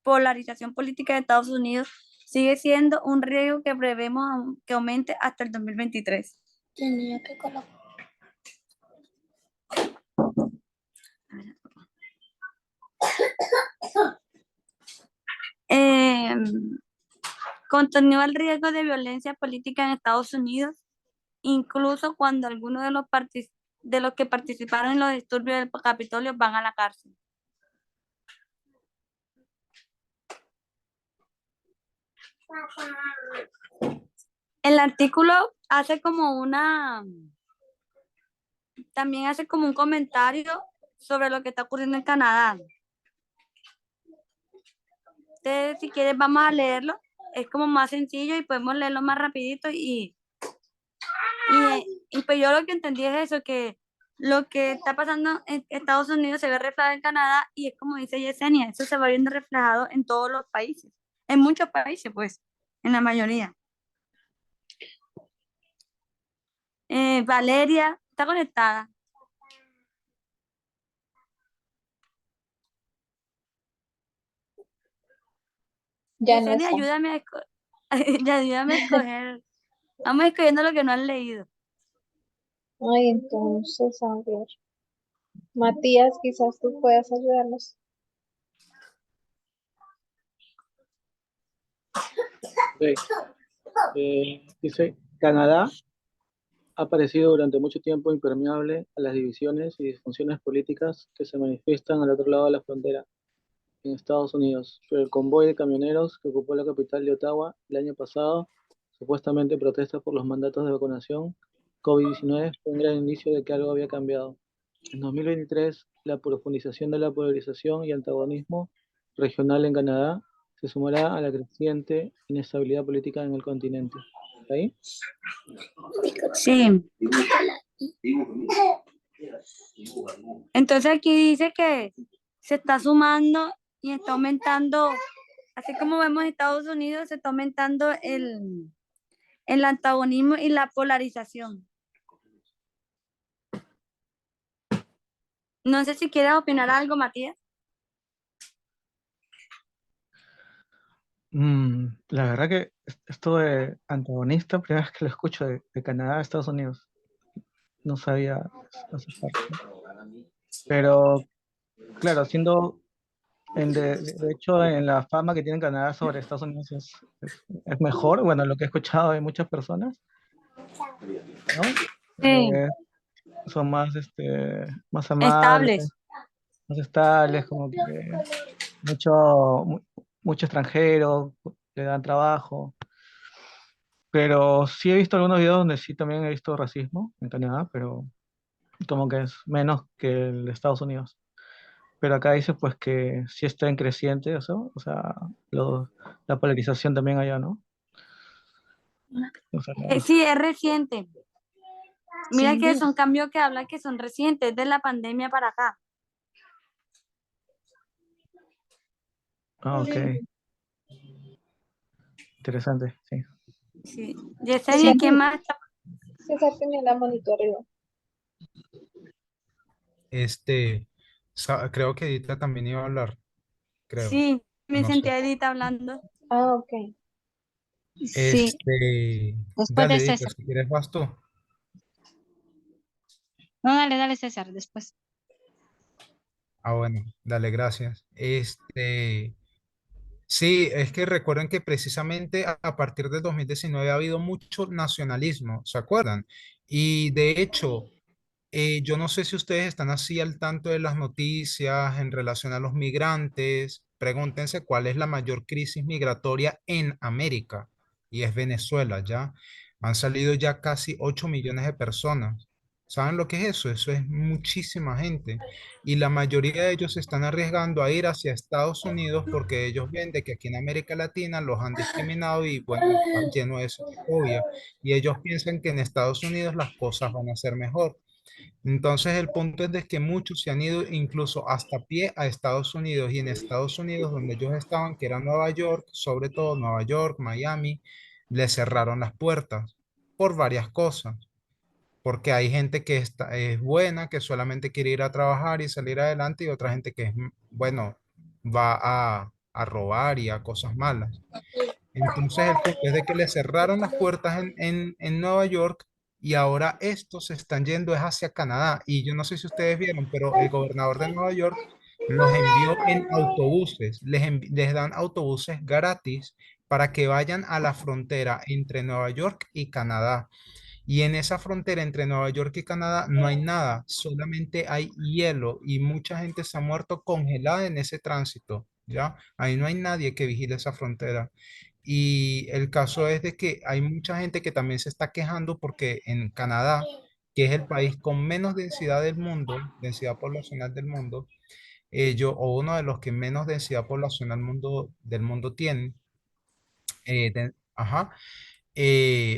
Speaker 1: polarización política de Estados Unidos sigue siendo un riesgo que prevemos que aumente hasta el 2023. Tenía que colocar. Continúa el riesgo de violencia política en Estados Unidos, incluso cuando algunos de los que participaron en los disturbios del Capitolio van a la cárcel. El artículo hace como también hace como un comentario sobre lo que está ocurriendo en Canadá. Entonces, si quieres, vamos a leerlo. Es como más sencillo y podemos leerlo más rapidito y pues yo lo que entendí es eso, que lo que está pasando en Estados Unidos se ve reflejado en Canadá y es como dice Yesenia, eso se va viendo reflejado en todos los países, en muchos países, pues, en la mayoría. Valeria, ¿está conectada?
Speaker 2: Ya no
Speaker 1: Yesenia,
Speaker 2: está.
Speaker 1: ayúdame a escoger. Vamos escogiendo lo que no han leído.
Speaker 2: Ay, entonces, a ver. Matías, quizás tú puedas ayudarnos.
Speaker 7: Ok. Dice, Canadá ha parecido durante mucho tiempo impermeable a las divisiones y disfunciones políticas que se manifiestan al otro lado de la frontera, en Estados Unidos, pero el convoy de camioneros que ocupó la capital de Ottawa el año pasado, supuestamente protesta por los mandatos de vacunación COVID-19, fue un gran indicio de que algo había cambiado. En 2023, la profundización de la polarización y antagonismo regional en Canadá se sumará a la creciente inestabilidad política en el continente. ¿Está ahí?
Speaker 1: Sí. Entonces aquí dice que se está sumando y está aumentando, así como vemos en Estados Unidos, se está aumentando el antagonismo y la polarización. No sé si quieres opinar algo, Matías.
Speaker 7: La verdad que esto de antagonista, primera vez que lo escucho de Canadá a Estados Unidos. No sabía esa parte. Pero, claro, de hecho, en la fama que tiene Canadá sobre Estados Unidos es mejor, bueno, lo que he escuchado de muchas personas, ¿no?
Speaker 1: Sí,
Speaker 7: Eh, son más amables,
Speaker 1: estables.
Speaker 7: más estables, como que mucho, mucho extranjero, le dan trabajo. Pero sí he visto algunos videos donde sí también he visto racismo en Canadá, pero como que es menos que el de Estados Unidos. Pero acá dice pues que sí está en creciente eso, o sea, la polarización también allá, ¿no? O sea,
Speaker 1: Sí, es reciente. Mira
Speaker 5: Sin
Speaker 1: que
Speaker 5: duda.
Speaker 1: son cambios que habla que son recientes, de la pandemia para acá.
Speaker 7: ok, interesante, sí.
Speaker 1: Sí. Yesenia,
Speaker 5: Sin
Speaker 1: ¿qué
Speaker 5: duda.
Speaker 1: más?
Speaker 2: César tenía la manito arriba.
Speaker 3: Este, creo que Edita también iba a hablar, creo,
Speaker 1: Sí, me
Speaker 3: no sé.
Speaker 1: sentía Edith hablando.
Speaker 2: Ah, ok.
Speaker 5: Sí, después
Speaker 3: Dale,
Speaker 5: de
Speaker 3: Edita,
Speaker 5: César.
Speaker 3: si quieres vas tú.
Speaker 5: No, dale, dale, César, después.
Speaker 3: Ah, bueno, dale, gracias. Sí, es que recuerden que precisamente a partir del 2019 ha habido mucho nacionalismo, ¿se acuerdan? Y de hecho, yo no sé si ustedes están así al tanto de las noticias en relación a los migrantes. Pregúntense cuál es la mayor crisis migratoria en América y es Venezuela, ¿ya? Han salido ya casi 8 millones de personas. ¿Saben lo que es eso? Eso es muchísima gente. Y la mayoría de ellos se están arriesgando a ir hacia Estados Unidos porque ellos ven de que aquí en América Latina los han discriminado y bueno, está lleno de xenofobia. Y ellos piensan que en Estados Unidos las cosas van a ser mejor. Entonces el punto es de que muchos se han ido incluso hasta pie a Estados Unidos y en Estados Unidos donde ellos estaban, que era Nueva York, sobre todo Nueva York, Miami, les cerraron las puertas por varias cosas, porque hay gente que es buena, que solamente quiere ir a trabajar y salir adelante y otra gente que es, bueno, va a robar y a cosas malas. Entonces el punto es de que le cerraron las puertas en Nueva York y ahora estos se están yendo es hacia Canadá. Y yo no sé si ustedes vieron, pero el gobernador de Nueva York los envió en autobuses, les dan autobuses gratis para que vayan a la frontera entre Nueva York y Canadá. Y en esa frontera entre Nueva York y Canadá no hay nada, solamente hay hielo y mucha gente se ha muerto congelada en ese tránsito, ¿ya? Ahí no hay nadie que vigile esa frontera. Y el caso es de que hay mucha gente que también se está quejando porque en Canadá, que es el país con menos densidad del mundo, densidad poblacional del mundo, o uno de los que menos densidad poblacional del mundo tienen, ajá,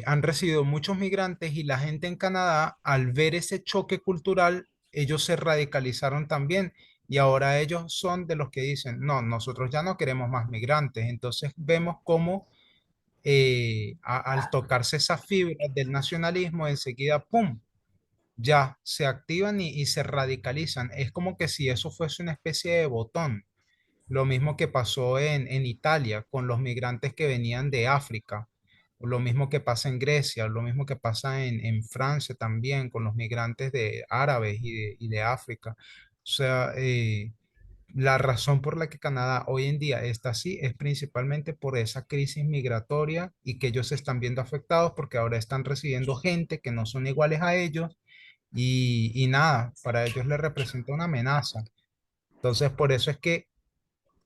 Speaker 3: han recibido muchos migrantes y la gente en Canadá, al ver ese choque cultural, ellos se radicalizaron también y ahora ellos son de los que dicen, no, nosotros ya no queremos más migrantes. Entonces vemos cómo al tocarse esa fibra del nacionalismo, enseguida, ¡pum! Ya se activan y se radicalizan. Es como que si eso fuese una especie de botón. Lo mismo que pasó en Italia con los migrantes que venían de África, o lo mismo que pasa en Grecia, lo mismo que pasa en Francia también con los migrantes de árabes y de África. O sea, la razón por la que Canadá hoy en día está así es principalmente por esa crisis migratoria y que ellos se están viendo afectados porque ahora están recibiendo gente que no son iguales a ellos y nada, para ellos les representa una amenaza. Entonces, por eso es que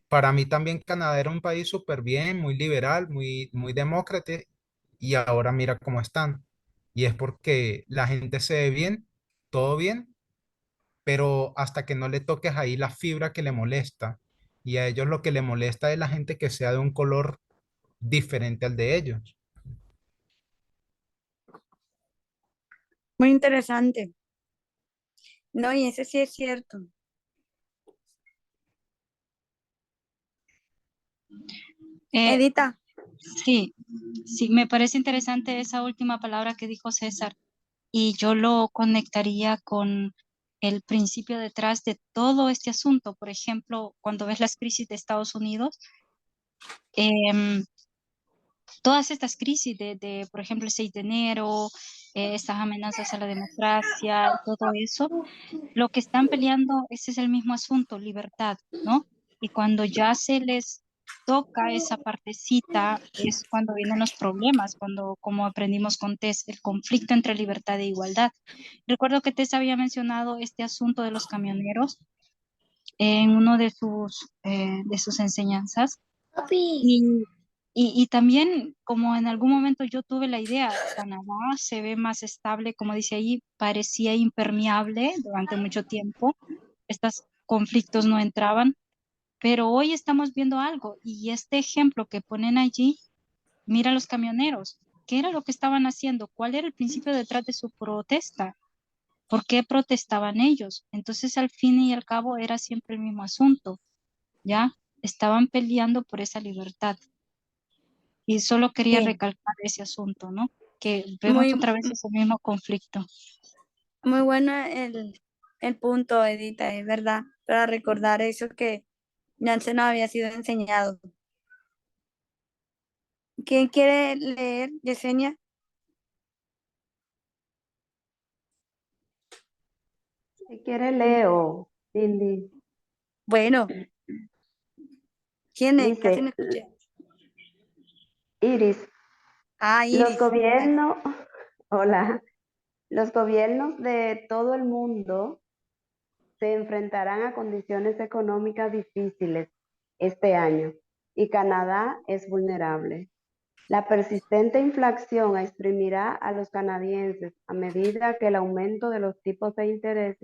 Speaker 3: para mí también Canadá era un país súper bien, muy liberal, muy demócrata, y ahora mira cómo están. Y es porque la gente se ve bien, todo bien, pero hasta que no le toques ahí la fibra que le molesta. Y a ellos lo que le molesta es la gente que sea de un color diferente al de ellos.
Speaker 1: Muy interesante. No, y ese sí es cierto.
Speaker 5: Eh,
Speaker 1: Edita,
Speaker 5: sí, sí, me parece interesante esa última palabra que dijo César y yo lo conectaría con el principio detrás de todo este asunto. Por ejemplo, cuando ves las crisis de Estados Unidos, em, todas estas crisis por ejemplo, el 6 de enero, estas amenazas a la democracia y todo eso, lo que están peleando, ese es el mismo asunto, libertad, ¿no? Y cuando ya se les toca esa partecita, es cuando vienen los problemas, cuando, como aprendimos con Tess, el conflicto entre libertad e igualdad. Recuerdo que Tess había mencionado este asunto de los camioneros en uno de sus enseñanzas. Y también, como en algún momento yo tuve la idea, Canadá se ve más estable, como dice ahí, parecía impermeable durante mucho tiempo. Estos conflictos no entraban, pero hoy estamos viendo algo y este ejemplo que ponen allí, mira los camioneros, ¿qué era lo que estaban haciendo? ¿Cuál era el principio detrás de su protesta? ¿Por qué protestaban ellos? Entonces, al fin y al cabo, era siempre el mismo asunto, ¿ya? Estaban peleando por esa libertad. Y solo quería
Speaker 1: Sí,
Speaker 5: recalcar ese asunto, ¿no? Que vemos
Speaker 1: muy,
Speaker 5: otra vez ese mismo conflicto.
Speaker 1: muy bueno el punto, Edita, es verdad, para recordar eso que ya se nos había sido enseñado. ¿Quién quiere leer, Yesenia?
Speaker 8: Si quiere leo, Cindy.
Speaker 1: Bueno, ¿quién es? Casi no
Speaker 8: Dice,
Speaker 1: escuché.
Speaker 8: Iris,
Speaker 1: Ah,
Speaker 8: los
Speaker 1: Iris.
Speaker 8: gobiernos, hola, los gobiernos de todo el mundo se enfrentarán a condiciones económicas difíciles este año y Canadá es vulnerable. La persistente inflación exprimirá a los canadienses a medida que el aumento de los tipos de interés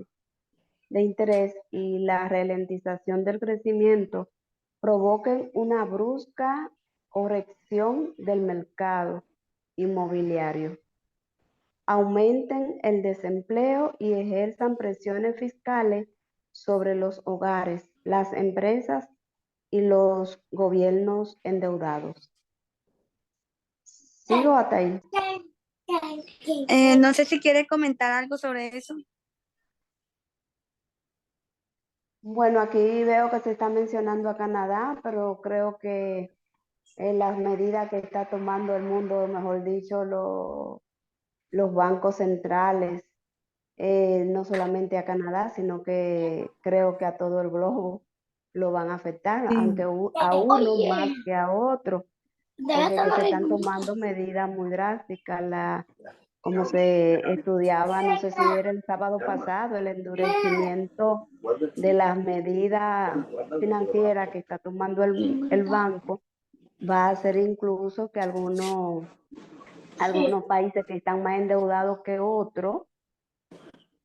Speaker 8: y la ralentización del crecimiento provoquen una brusca corrección del mercado inmobiliario, aumenten el desempleo y ejerzan presiones fiscales sobre los hogares, las empresas y los gobiernos endeudados. ¿Sigo hasta ahí?
Speaker 1: No sé si quiere comentar algo sobre eso.
Speaker 8: Bueno, aquí veo que se está mencionando a Canadá, pero creo que las medidas que está tomando el mundo, mejor dicho, los bancos centrales, no solamente a Canadá, sino que creo que a todo el globo lo van a afectar,
Speaker 1: Sí.
Speaker 8: aunque a uno más que a otro, porque que se están tomando medidas muy drásticas, como se estudiaba, no sé si era el sábado pasado, el endurecimiento de las medidas financieras que está tomando el banco, va a hacer incluso que algunos países que están más endeudados que otros,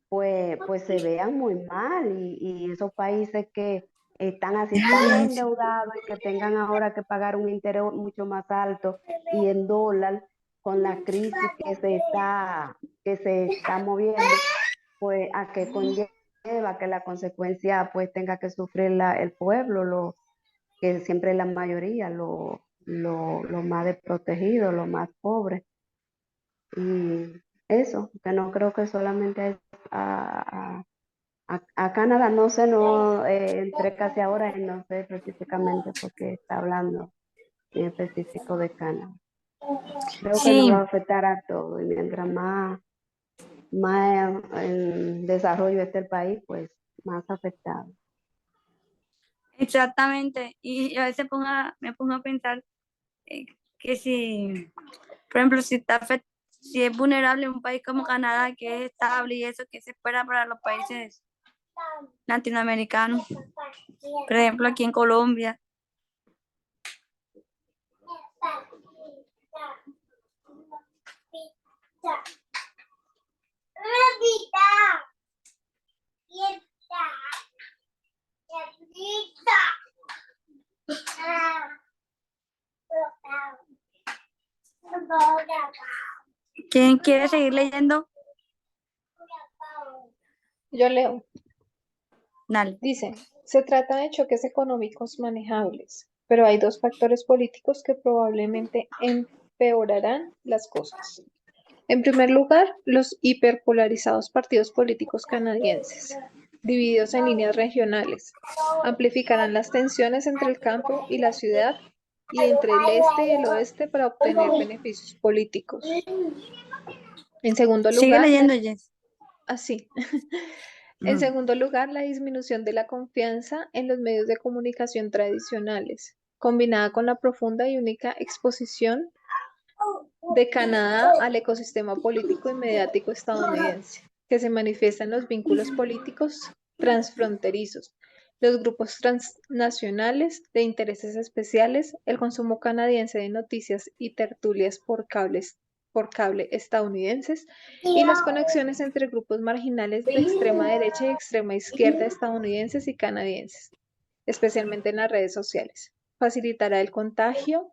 Speaker 8: pues se vean muy mal y esos países que están así tan endeudados y que tengan ahora que pagar un interés mucho más alto y en dólar con la crisis que se está moviendo, pues a que conlleva que la consecuencia pues tenga que sufrir el pueblo, que siempre es la mayoría, lo más desprotegido, lo más pobre. Y eso, que no creo que solamente es a Canadá, no sé, no entré casi ahora y no sé específicamente por qué está hablando en específico de Canadá. Creo que nos
Speaker 1: Sí,
Speaker 8: va a afectar a todos y mientras más en desarrollo esté el país, pues más afectado.
Speaker 1: exactamente. Y a veces me pongo a pensar que si, por ejemplo, si es vulnerable un país como Canadá, que es estable y eso, que se espera para los países latinoamericanos. Por ejemplo, aquí en Colombia. ¿Quién quiere seguir leyendo?
Speaker 2: Yo leo.
Speaker 1: Dale.
Speaker 2: Dice, se trata de choques económicos manejables, pero hay dos factores políticos que probablemente empeorarán las cosas. En primer lugar, los hiperpolarizados partidos políticos canadienses, divididos en líneas regionales, amplificarán las tensiones entre el campo y la ciudad y entre el este y el oeste para obtener beneficios políticos. En segundo
Speaker 1: Sigue
Speaker 2: lugar,
Speaker 1: leyendo, Jess.
Speaker 2: así. En segundo lugar, la disminución de la confianza en los medios de comunicación tradicionales, combinada con la profunda y única exposición de Canadá al ecosistema político y mediático estadounidense, que se manifiesta en los vínculos políticos transfronterizos, los grupos transnacionales de intereses especiales, el consumo canadiense de noticias y tertulias por cable estadounidenses y las conexiones entre grupos marginales de extrema derecha y extrema izquierda estadounidenses y canadienses, especialmente en las redes sociales. Facilitará el contagio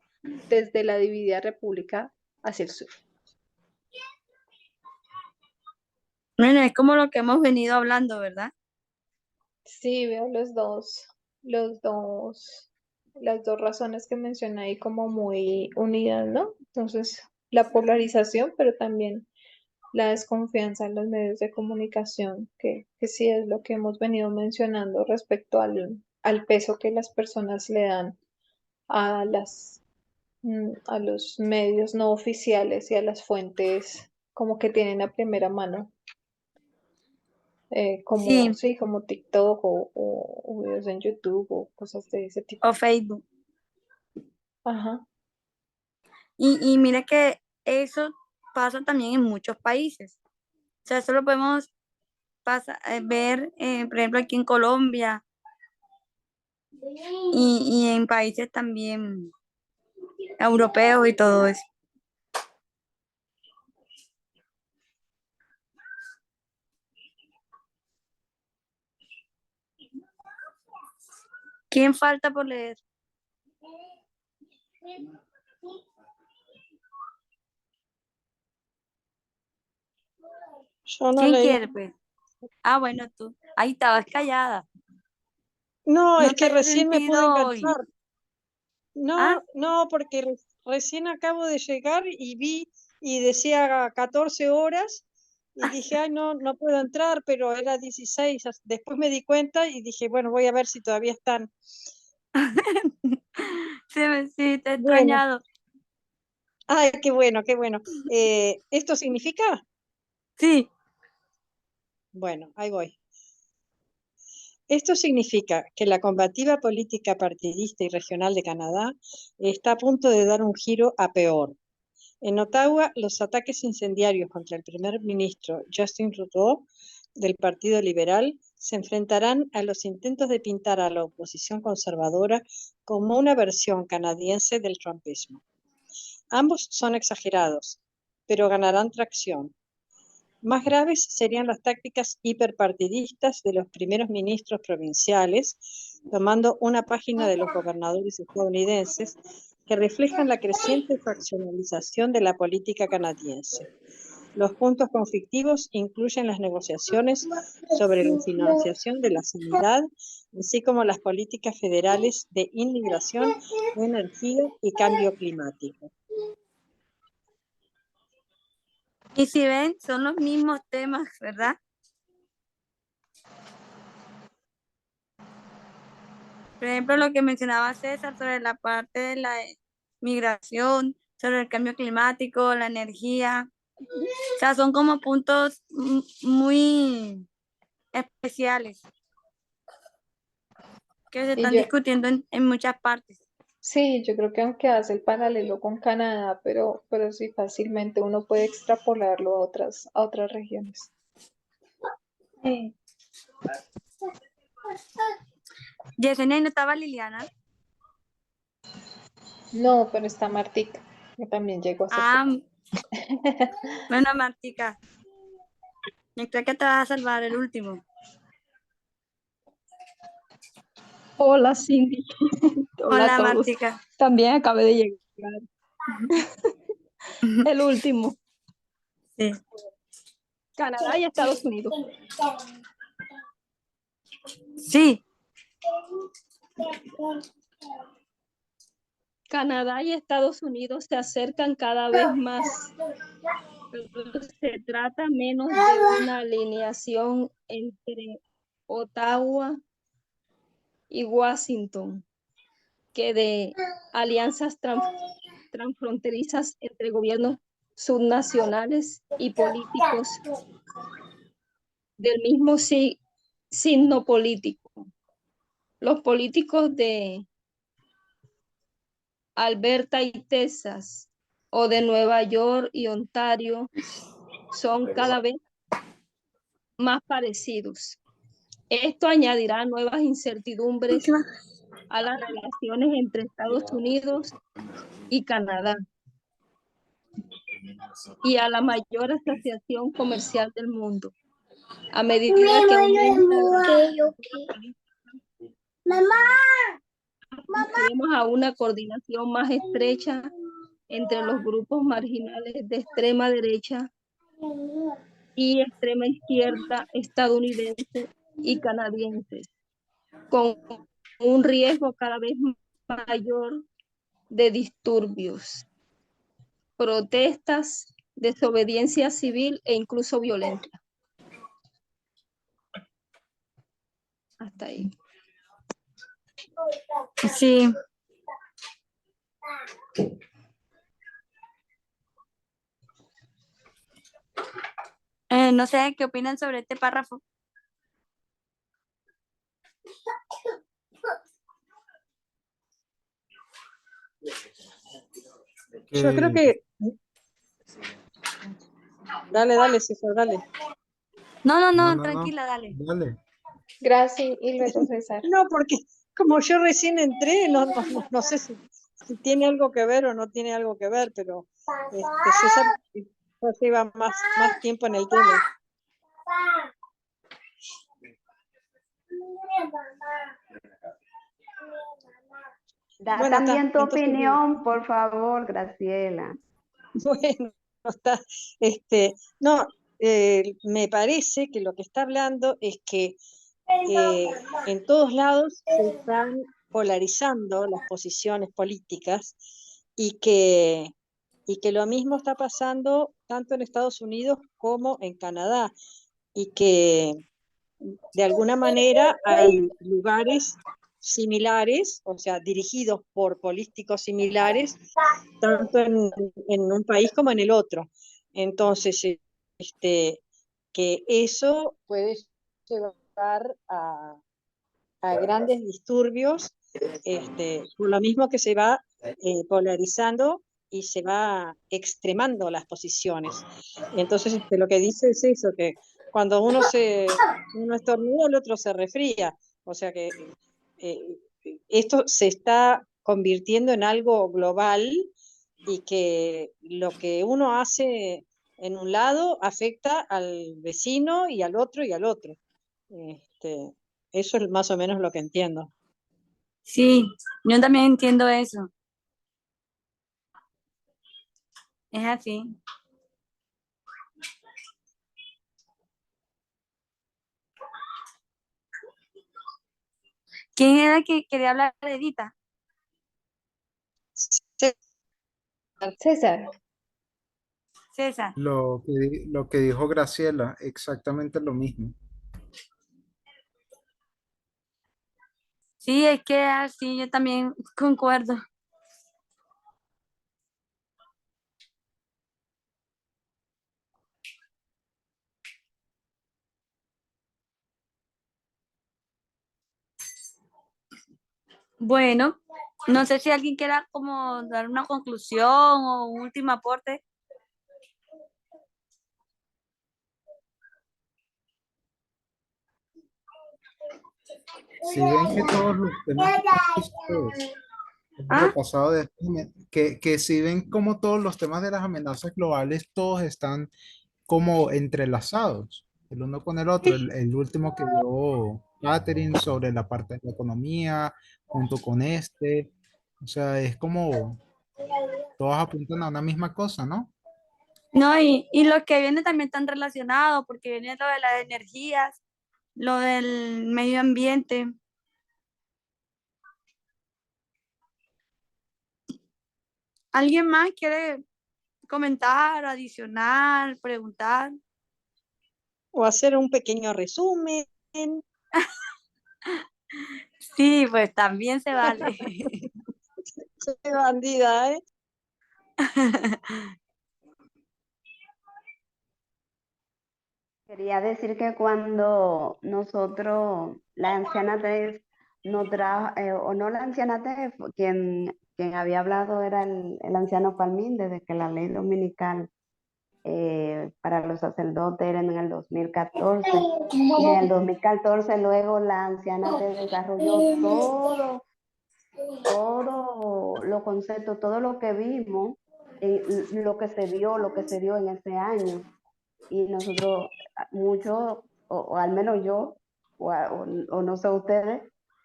Speaker 2: desde la dividida república hacia el sur.
Speaker 1: Bueno, es como lo que hemos venido hablando, ¿verdad?
Speaker 2: Sí, veo las dos razones que mencioné ahí como muy unidas, ¿no? Entonces, la polarización, pero también la desconfianza en los medios de comunicación, que sí es lo que hemos venido mencionando respecto al peso que las personas le dan a a los medios no oficiales y a las fuentes como que tienen a primera mano, como,
Speaker 1: Sí,
Speaker 2: sí, como TikTok o videos en YouTube o cosas de ese tipo.
Speaker 1: o Facebook.
Speaker 2: Ajá.
Speaker 1: Y mire que eso pasa también en muchos países. O sea, eso lo podemos ver, por ejemplo, aquí en Colombia y en países también europeos y todo eso. ¿Quién falta por leer?
Speaker 9: Yo no
Speaker 1: ¿Quién
Speaker 9: leí.
Speaker 1: quiere, pues? Ah, bueno, tú. Ahí estabas callada.
Speaker 9: No,
Speaker 1: No
Speaker 9: es
Speaker 1: te
Speaker 9: que
Speaker 1: he
Speaker 9: recién me pude
Speaker 1: sentido hoy.
Speaker 9: enganchar.
Speaker 1: Ah,
Speaker 9: No, porque recién acabo de llegar y vi y decía 14 horas y dije, ay, no puedo entrar, pero era 16. Después me di cuenta y dije, bueno, voy a ver si todavía están.
Speaker 1: sí, te he
Speaker 9: Bueno,
Speaker 1: extrañado.
Speaker 9: ay, qué bueno, qué bueno. ¿Esto significa?
Speaker 1: Sí,
Speaker 9: Bueno, ahí voy. Esto significa que la combativa política partidista y regional de Canadá está a punto de dar un giro a peor. En Ottawa, los ataques incendiarios contra el primer ministro Justin Trudeau del Partido Liberal se enfrentarán a los intentos de pintar a la oposición conservadora como una versión canadiense del trumpismo. Ambos son exagerados, pero ganarán tracción. Más graves serían las tácticas hiperpartidistas de los primeros ministros provinciales, tomando una página de los gobernadores estadounidenses que reflejan la creciente fraccionalización de la política canadiense. Los puntos conflictivos incluyen las negociaciones sobre la financiación de la sanidad, así como las políticas federales de inmigración, energía y cambio climático.
Speaker 1: y si ven, son los mismos temas, ¿verdad? Por ejemplo, lo que mencionaba César sobre la parte de la migración, sobre el cambio climático, la energía. O sea, son como puntos muy especiales que se
Speaker 2: Y
Speaker 1: están
Speaker 2: yo,
Speaker 1: discutiendo en muchas partes.
Speaker 2: sí, yo creo que aunque hace el paralelo con Canadá, pero sí fácilmente uno puede extrapolarlo a otras regiones.
Speaker 1: Sí. Yesenia, ¿y no estaba Liliana?
Speaker 2: No, pero está Martica, que también llegó hace
Speaker 1: Ah,
Speaker 2: poco.
Speaker 1: bueno, Martica, yo creo que te vas a salvar el último.
Speaker 10: Hola Cindy, hola a
Speaker 1: Hola,
Speaker 10: todos.
Speaker 1: Martica.
Speaker 10: También acabé de llegar. El último,
Speaker 1: Sí.
Speaker 10: Canadá y Estados Unidos.
Speaker 1: Sí.
Speaker 10: Canadá y Estados Unidos se acercan cada vez más, pero se trata menos de una alineación entre Ottawa y Washington que de alianzas transfronterizas entre gobiernos subnacionales y políticos del mismo signo político. Los políticos de Alberta y Texas o de Nueva York y Ontario son cada vez más parecidos. Esto añadirá nuevas incertidumbres a las relaciones entre Estados Unidos y Canadá y a la mayor asociación comercial del mundo. A medida que accedemos a una coordinación más estrecha entre los grupos marginales de extrema derecha y extrema izquierda estadounidenses y canadienses, con un riesgo cada vez mayor de disturbios, protestas, desobediencia civil e incluso violencia. Hasta ahí.
Speaker 1: Sí. No sé, ¿qué opinan sobre este párrafo?
Speaker 9: Yo creo que... Dale, César, dale.
Speaker 1: No, tranquila, dale.
Speaker 3: Dale.
Speaker 2: Gracias, y luego César.
Speaker 9: No, porque como yo recién entré, no sé si tiene algo que ver o no tiene algo que ver, pero César ya lleva más tiempo en el tema.
Speaker 8: Da
Speaker 9: Bueno,
Speaker 8: también tu
Speaker 9: entonces,
Speaker 8: opinión, por favor, Graciela.
Speaker 9: bueno, está, no, me parece que lo que está hablando es que en todos lados se están polarizando las posiciones políticas y que lo mismo está pasando tanto en Estados Unidos como en Canadá, y que de alguna manera hay lugares similares, o sea, dirigidos por políticos similares, tanto en un país como en el otro. Entonces, que eso puede llevar a grandes disturbios, por lo mismo que se va polarizando y se va extremando las posiciones. Entonces, lo que dice es eso, que cuando uno estornuda, el otro se resfría. O sea que esto se está convirtiendo en algo global, y que lo que uno hace en un lado afecta al vecino y al otro y al otro. Eso es más o menos lo que entiendo.
Speaker 1: Sí, yo también entiendo eso. Es así. ¿Quién era que quería hablar de Edita?
Speaker 2: César.
Speaker 1: César.
Speaker 3: Lo que dijo Graciela, exactamente lo mismo.
Speaker 1: Sí, es que así yo también concuerdo. Bueno, no sé si alguien quiera como dar una conclusión o un último aporte.
Speaker 3: Si ven que todos los temas hemos repasado que si ven como todos los temas de las amenazas globales, todos están como entrelazados, el uno con el otro. El último que dio Catherine sobre la parte de la economía, junto con este, o sea, es como todos apuntan a una misma cosa, ¿no?
Speaker 1: No, y lo que viene también están relacionados, porque viene lo de las energías, lo del medio ambiente. ¿Alguien más quiere comentar, adicionar, preguntar?
Speaker 9: O hacer un pequeño resumen.
Speaker 1: Sí, pues también se vale.
Speaker 9: Qué bandida, ¿eh?
Speaker 8: Quería decir que cuando nosotros, la anciana Tef nos trajo, o no la anciana Tef, quien había hablado era el anciano Palmín, desde que la ley dominical para los sacerdotes era en el 2014. Y en el 2014 luego la anciana Tef desarrolló todo los conceptos, todo lo que vimos, lo que se vio, lo que se dio en ese año. Y nosotros, muchos, o al menos yo, o no sé ustedes,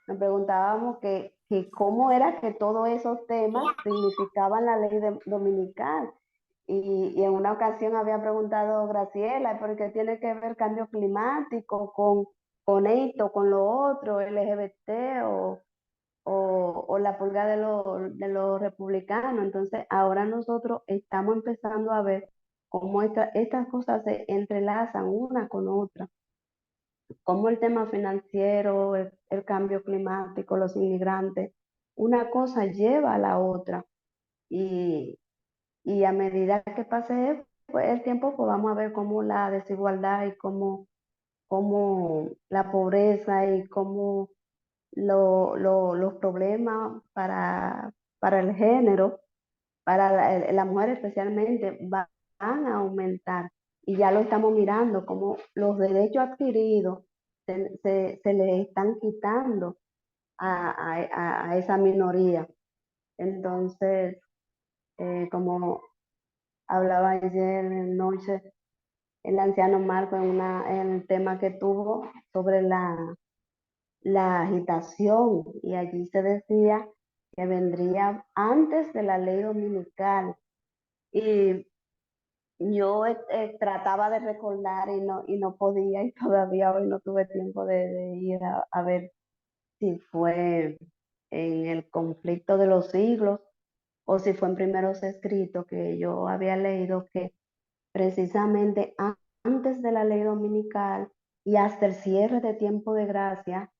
Speaker 8: nos preguntábamos que cómo era que todos esos temas significaban la ley dominical. Y en una ocasión había preguntado Graciela, ¿por qué tiene que ver cambio climático con esto, con lo otro, LGBT o la pulga de los republicanos? Entonces, ahora nosotros estamos empezando a ver cómo estas cosas se entrelazan una con otra, cómo el tema financiero, el cambio climático, los inmigrantes, una cosa lleva a la otra. Y, y a medida que pase pues, el tiempo, pues vamos a ver cómo la desigualdad y cómo la pobreza y cómo los problemas para el género, para la mujer especialmente, van a aumentar. Y ya lo estamos mirando, como los derechos adquiridos se le están quitando a esa minoría. Entonces, como hablaba ayer noche el anciano Marco en el tema que tuvo sobre la agitación, y allí se decía que vendría antes de la ley dominical. Y yo trataba de recordar y no podía, y todavía hoy no tuve tiempo de ir a ver si fue en el conflicto de los siglos o si fue en primeros escritos, que yo había leído que precisamente antes de la ley dominical y hasta el cierre de tiempo de gracia,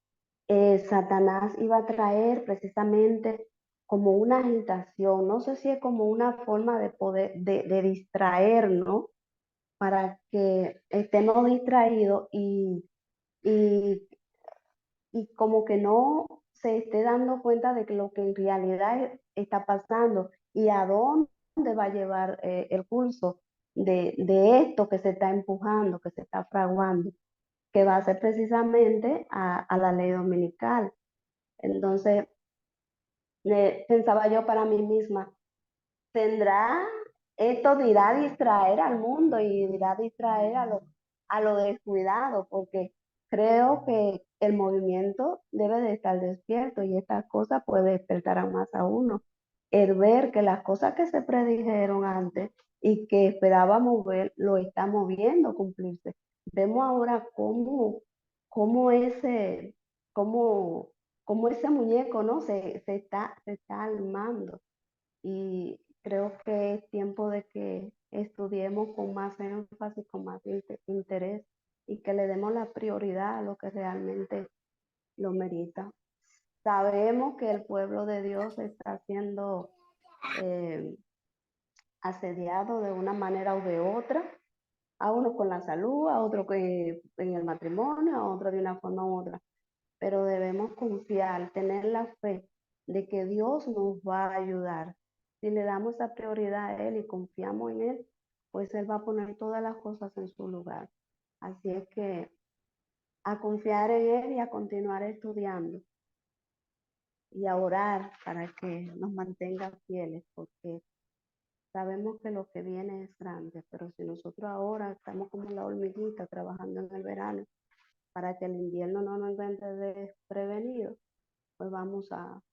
Speaker 8: Satanás iba a traer precisamente como una agitación, no sé si es como una forma de poder, de distraernos, para que estemos distraídos y, y como que no se esté dando cuenta de que lo que en realidad está pasando y a dónde va a llevar el curso de esto que se está empujando, que se está fraguando, que va a ser precisamente a la ley dominical. Entonces, pensaba yo para mí misma, ¿tendrá esto dirá a distraer al mundo y dirá a distraer a lo descuidado? Porque creo que el movimiento debe de estar despierto y estas cosas puede despertar a más a uno. El ver que las cosas que se predijeron antes y que esperábamos ver, lo estamos viendo cumplirse. Vemos ahora cómo ese, cómo, cómo ese muñeco, ¿no? Se está armando. Y creo que es tiempo de que estudiemos con más énfasis, con más interés, y que le demos la prioridad a lo que realmente lo merita. Sabemos que el pueblo de Dios está siendo asediado de una manera o de otra, a uno con la salud, a otro que en el matrimonio, a otro de una forma u otra, pero debemos confiar, tener la fe de que Dios nos va a ayudar. Si le damos esa prioridad a Él y confiamos en Él, pues Él va a poner todas las cosas en su lugar. Así es que a confiar en Él y a continuar estudiando y a orar para que nos mantenga fieles, porque sabemos que lo que viene es grande, pero si nosotros ahora estamos como la hormiguita trabajando en el verano para que el invierno no nos encuentre desprevenido, pues vamos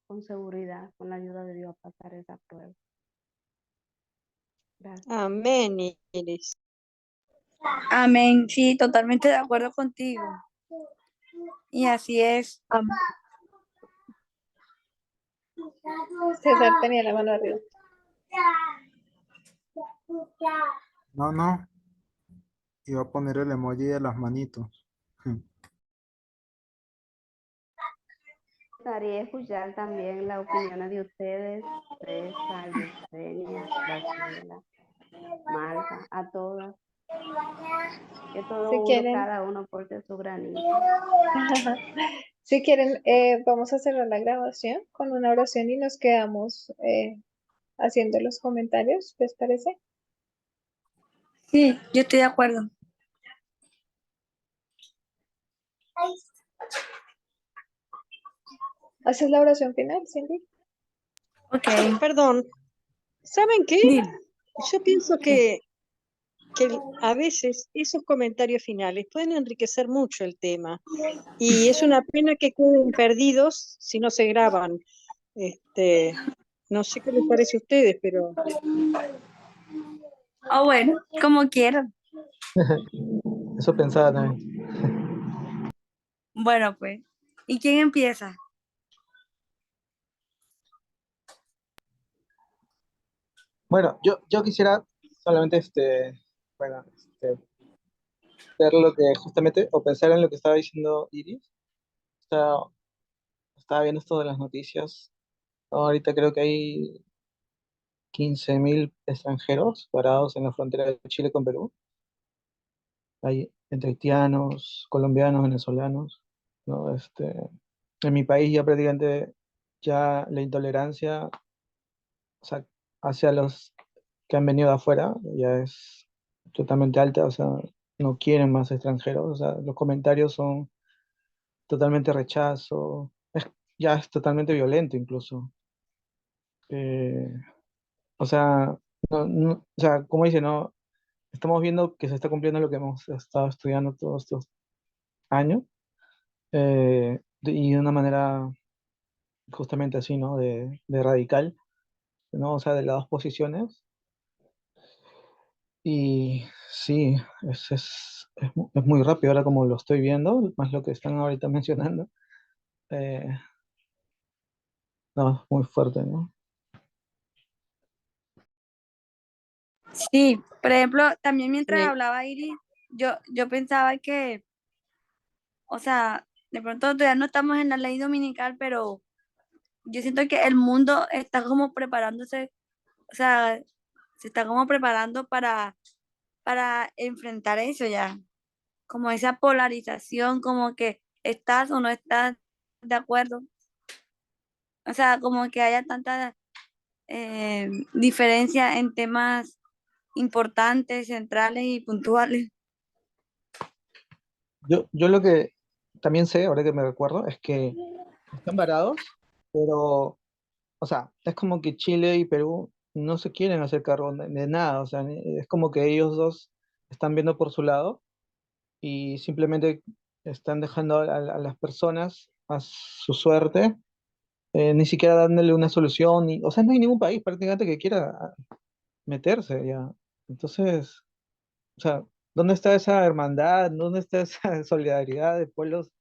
Speaker 8: con seguridad, con la ayuda de Dios, a pasar esa prueba. Gracias.
Speaker 9: Amén, Iris.
Speaker 1: Amén, sí, totalmente de acuerdo contigo. Y así es.
Speaker 2: César tenía la mano arriba.
Speaker 3: No, no. Iba a poner el emoji de las manitos.
Speaker 8: gustaría escuchar también las opiniones de ustedes, César, Yesenia, Graciela, Marta, a todas, que
Speaker 2: Si quieren,
Speaker 8: cada uno porte su granito.
Speaker 2: si quieren, vamos a cerrar la grabación con una oración y nos quedamos haciendo los comentarios, ¿les parece?
Speaker 1: Sí, yo estoy de acuerdo.
Speaker 2: ¿Haces la oración final, Cindy?
Speaker 1: Ok.
Speaker 9: Perdón, ¿saben qué?
Speaker 1: Dime.
Speaker 9: Yo pienso que a veces esos comentarios finales pueden enriquecer mucho el tema y es una pena que queden perdidos si no se graban. No sé qué les parece a ustedes, pero
Speaker 1: O bueno, como quieran.
Speaker 7: Eso pensaba también.
Speaker 1: Bueno, pues. ¿Y quién empieza?
Speaker 7: Bueno, yo quisiera solamente bueno, ver lo que justamente, o pensar en lo que estaba diciendo Iris. Estaba, estaba viendo esto de las noticias. Ahorita creo que hay 15.000 extranjeros parados en la frontera de Chile con Perú. Hay entre haitianos, colombianos, venezolanos, ¿no? En mi país ya prácticamente ya la intolerancia, o sea, hacia los que han venido de afuera ya es totalmente alta, o sea, no quieren más extranjeros, o sea, los comentarios son totalmente rechazo, ya es totalmente violento incluso. Eh, o sea, o sea, como dice, no, estamos viendo que se está cumpliendo lo que hemos estado estudiando todos estos años, y de una manera justamente así, ¿no? De radical, ¿no? O sea, de las dos posiciones. Y sí, es muy rápido ahora como lo estoy viendo, más lo que están ahorita mencionando. Eh, no, es muy fuerte, ¿no?
Speaker 1: Sí, por ejemplo, también mientras
Speaker 9: sí.
Speaker 1: hablaba Iris, yo pensaba que, o sea, de pronto todavía no estamos en la ley dominical, pero yo siento que el mundo está como preparándose, o sea, se está como preparando para enfrentar eso ya, como esa polarización, como que estás o no estás de acuerdo, o sea, como que haya tanta diferencia en temas importantes, centrales y puntuales.
Speaker 7: Yo lo que también sé, ahora que me recuerdo, es que están varados, pero, o sea, es como que Chile y Perú no se quieren hacer cargo de nada, o sea, es como que ellos dos están viendo por su lado y simplemente están dejando a las personas a su suerte, ni siquiera dándole una solución, o sea, no hay ningún país prácticamente que quiera meterse ya. Entonces, o sea, ¿dónde está esa hermandad? ¿Dónde está esa solidaridad de pueblos,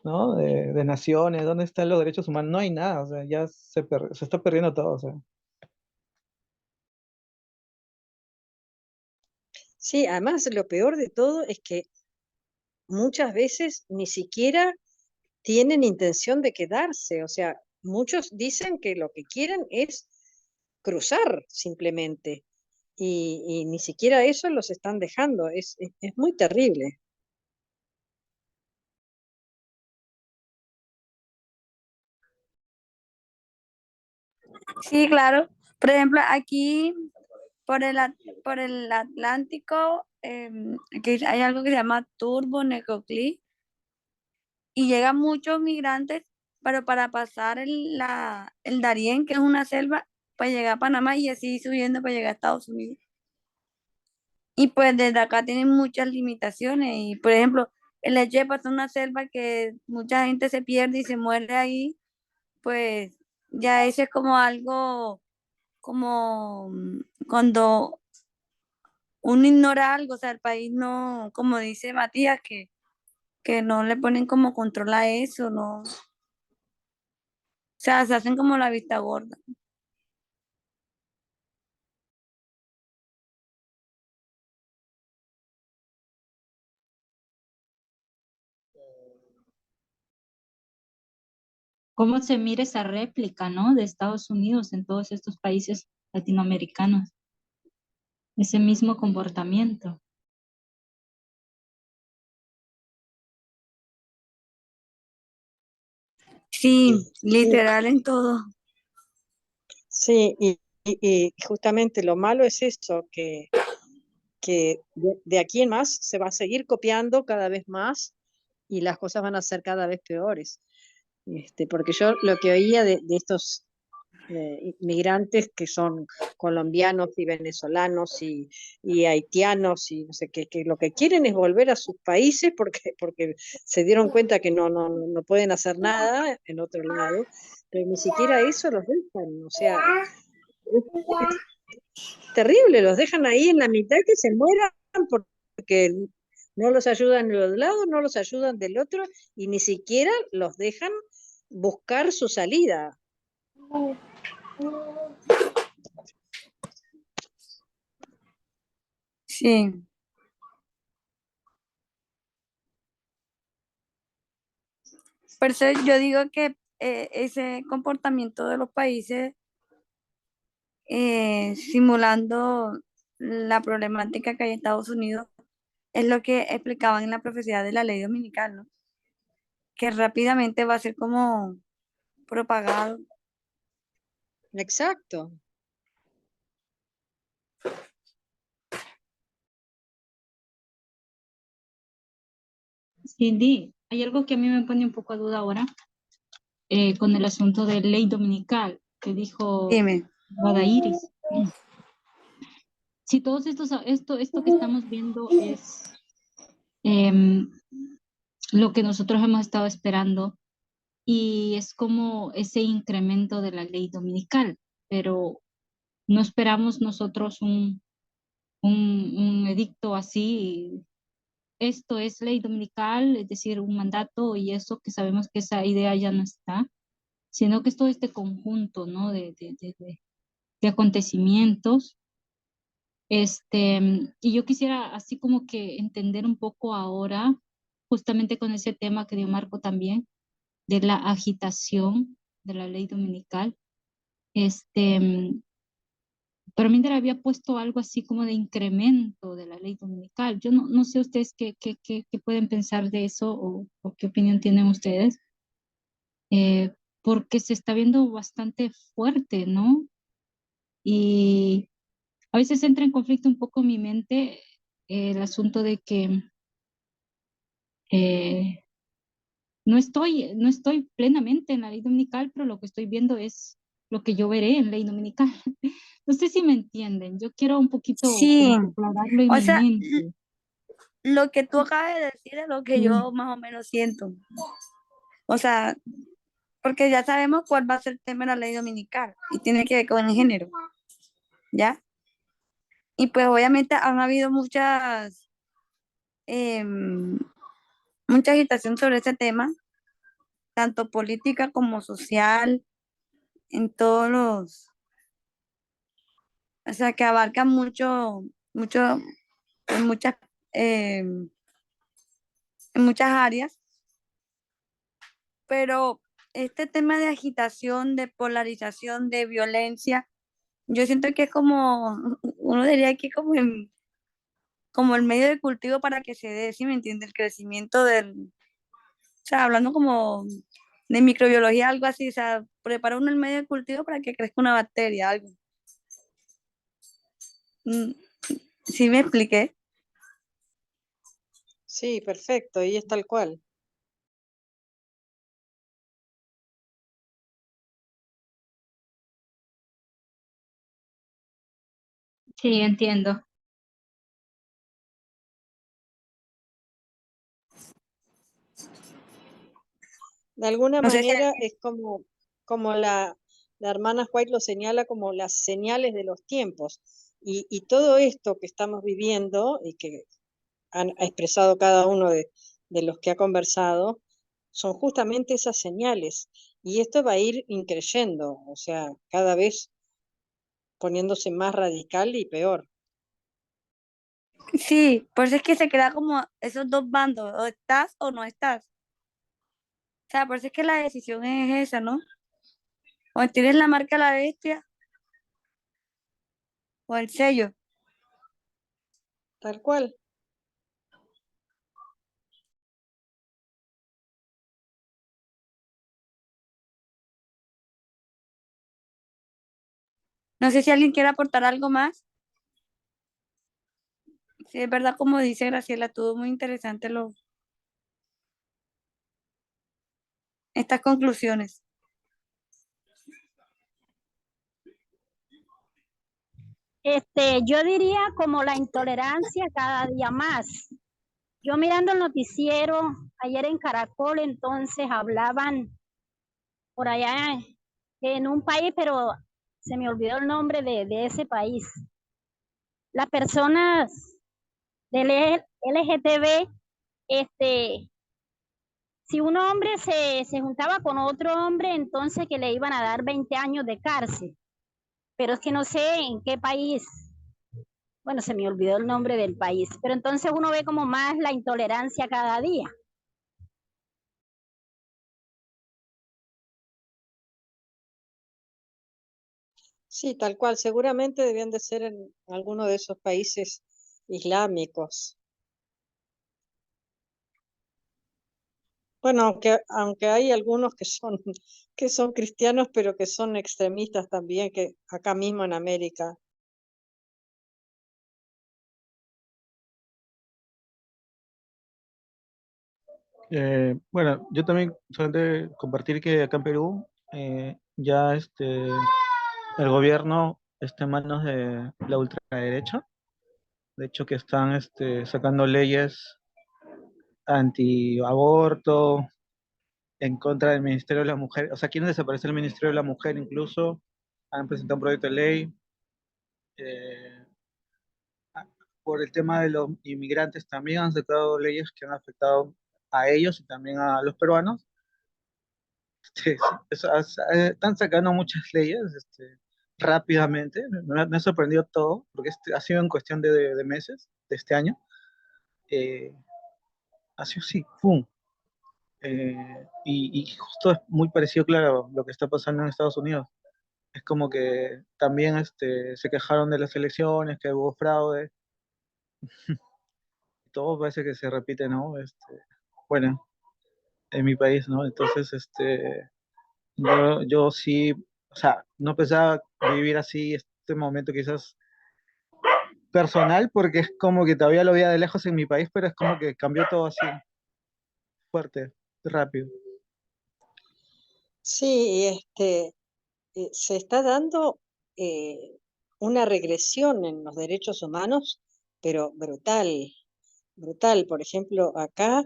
Speaker 7: ¿no? De naciones, ¿dónde están los derechos humanos? No hay nada, o sea, ya se está perdiendo todo, o sea.
Speaker 9: Sí, además lo peor de todo es que muchas veces ni siquiera tienen intención de quedarse, o sea, muchos dicen que lo que quieren es cruzar simplemente y ni siquiera eso los están dejando, es muy terrible.
Speaker 1: Sí, claro. Por ejemplo, aquí por el Atlántico, que hay algo que se llama Turbo Necoclí y llegan muchos migrantes, pero para pasar el Darién, que es una selva, para llegar a Panamá y así subiendo para llegar a Estados Unidos. Y pues desde acá tienen muchas limitaciones. Y por ejemplo, el Echepa es una selva que mucha gente se pierde y se muere ahí, pues ya eso es como algo, como cuando uno ignora algo, o sea, el país no, como dice Matías, que no le ponen como control a eso, no, o sea, se hacen como la vista gorda.
Speaker 5: cómo se mira esa réplica, ¿no? De Estados Unidos en todos estos países latinoamericanos. Ese mismo comportamiento.
Speaker 1: Sí,
Speaker 9: Sí,
Speaker 1: literal en todo.
Speaker 9: sí, y justamente lo malo es eso, que de aquí en más se va a seguir copiando cada vez más y las cosas van a ser cada vez peores. Porque yo lo que oía de estos inmigrantes que son colombianos y venezolanos y haitianos y no sé qué, que lo que quieren es volver a sus países porque se dieron cuenta que no pueden hacer nada en otro lado, pero ni siquiera eso los dejan, o sea, es terrible, los dejan ahí en la mitad que se mueran porque no los ayudan de un lado, no los ayudan del otro y ni siquiera los dejan buscar su salida.
Speaker 1: Sí. Por eso yo digo que ese comportamiento de los países simulando la problemática que hay en Estados Unidos es lo que explicaban en la profecía de la ley dominical, ¿no? Que rápidamente va a ser como propagado.
Speaker 9: Exacto.
Speaker 5: Cindy, hay algo que a mí me pone un poco a duda ahora con el asunto de ley dominical que dijo
Speaker 1: Dime.
Speaker 5: Guadairis. Si todos esto que estamos viendo es em, lo que nosotros hemos estado esperando y es como ese incremento de la ley dominical, pero no esperamos nosotros un edicto así. Esto es ley dominical, es decir, un mandato y eso que sabemos que esa idea ya no está, sino que es todo este conjunto, ¿no? de acontecimientos. Y yo quisiera así como que entender un poco ahora, justamente con ese tema que dio Marco también, de la agitación de la ley dominical. Pero Minder había puesto algo así como de incremento de la ley dominical. Yo no sé ustedes qué pueden pensar de eso o qué opinión tienen ustedes, porque se está viendo bastante fuerte, ¿no? Y a veces entra en conflicto un poco en mi mente el asunto de que eh, no estoy plenamente en la ley dominical, pero lo que estoy viendo es lo que yo veré en ley dominical. No sé si me entienden. Yo quiero un poquito
Speaker 1: Sí,
Speaker 5: como que aclararlo en
Speaker 1: o
Speaker 5: mi
Speaker 1: sea,
Speaker 5: mente.
Speaker 1: lo que tú acabas de decir es lo que yo más o menos siento. O sea, porque ya sabemos cuál va a ser el tema de la ley dominical y tiene que ver con el género, ¿ya? Y pues obviamente han habido em, mucha agitación sobre ese tema, tanto política como social, en todos los, o sea, que abarca mucho, en em, en muchas áreas, pero este tema de agitación, de polarización, de violencia, yo siento que es como, uno diría que como el medio de cultivo para que se dé, ¿sí me entiende? El crecimiento o sea, hablando como de microbiología, algo así, o sea, prepara uno el medio de cultivo para que crezca una bacteria, algo. Mm, ¿Sí me expliqué?
Speaker 9: Sí, perfecto, y es tal cual.
Speaker 5: Sí, entiendo.
Speaker 9: De alguna
Speaker 1: No sé si
Speaker 9: manera es como la hermana White lo señala como las señales de los tiempos. Y todo esto que estamos viviendo y que ha expresado cada uno de los que ha conversado, son justamente esas señales. Y esto va a ir increyendo, o sea, cada vez poniéndose más radical y peor.
Speaker 1: sí, por eso es que se crea como esos dos bandos, o estás o no estás. sea, por eso es que la decisión es esa, ¿no? O tienes la marca de la bestia o el sello.
Speaker 9: Tal cual.
Speaker 1: No sé si alguien quiere aportar algo más. Sí, es verdad, como dice Graciela, todo muy interesante estas conclusiones.
Speaker 11: Yo diría como la intolerancia cada día más. Yo mirando el noticiero ayer en Caracol, entonces hablaban por allá en un país, pero se me olvidó el nombre de ese país. Las personas del LGTB, si un hombre se juntaba con otro hombre, entonces que le iban a dar 20 años de cárcel. Pero es que no sé en qué país, bueno, se me olvidó el nombre del país, pero entonces uno ve como más la intolerancia cada día.
Speaker 9: Sí, tal cual. Seguramente debían de ser en alguno de esos países islámicos. Bueno, aunque hay algunos que son cristianos, pero que son extremistas también, que acá mismo en América.
Speaker 7: Bueno, yo también solamente compartir que acá en Perú ya el gobierno está en manos de la ultraderecha. De hecho, que están sacando leyes anti-aborto, en contra del Ministerio de la Mujer. O sea, quieren desaparecer el Ministerio de la Mujer incluso. Han presentado un proyecto de ley eh, por el tema de los inmigrantes. También han sacado leyes que han afectado a ellos y también a los peruanos. Sí, sí, están sacando muchas leyes rápidamente. Me ha sorprendido todo, porque ha sido en cuestión de meses de este año. Eh, ha sido así, ¡pum! Y justo es muy parecido, claro, lo que está pasando en Estados Unidos. Es como que también se quejaron de las elecciones, que hubo fraude. Todo parece que se repite, ¿no? Bueno, en mi país, ¿no? Entonces, yo sí, o sea, no pensaba vivir así este momento quizás personal, porque es como que todavía lo veía de lejos en mi país, pero es como que cambió todo así, fuerte, rápido.
Speaker 9: Sí, se está dando una regresión en los derechos humanos, pero brutal, brutal. Por ejemplo, acá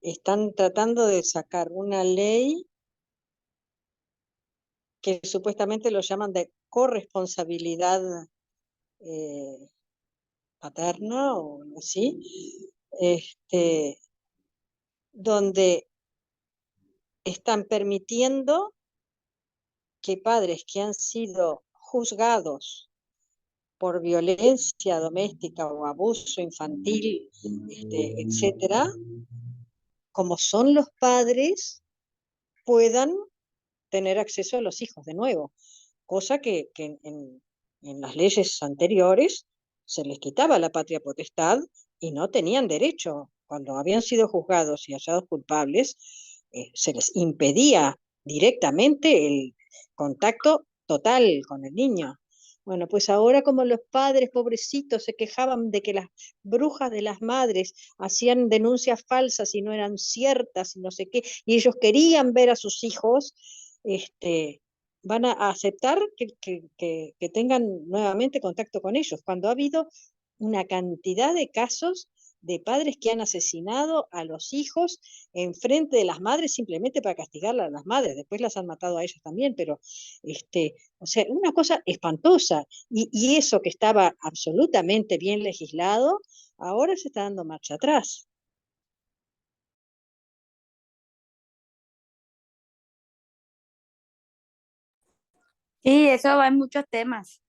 Speaker 9: están tratando de sacar una ley que supuestamente lo llaman de corresponsabilidad eh, paterna o algo así, donde están permitiendo que padres que han sido juzgados por violencia doméstica o abuso infantil, etcétera, como son los padres, puedan tener acceso a los hijos de nuevo, cosa que en las leyes anteriores se les quitaba la patria potestad y no tenían derecho. Cuando habían sido juzgados y hallados culpables, se les impedía directamente el contacto total con el niño. Bueno, pues ahora como los padres pobrecitos se quejaban de que las brujas de las madres hacían denuncias falsas y no eran ciertas y no sé qué, y ellos querían ver a sus hijos, van a aceptar que tengan nuevamente contacto con ellos, cuando ha habido una cantidad de casos de padres que han asesinado a los hijos en frente de las madres simplemente para castigar a las madres, después las han matado a ellos también, pero o sea, una cosa espantosa, y eso que estaba absolutamente bien legislado, ahora se está dando marcha atrás.
Speaker 1: Sí, eso va en muchos temas.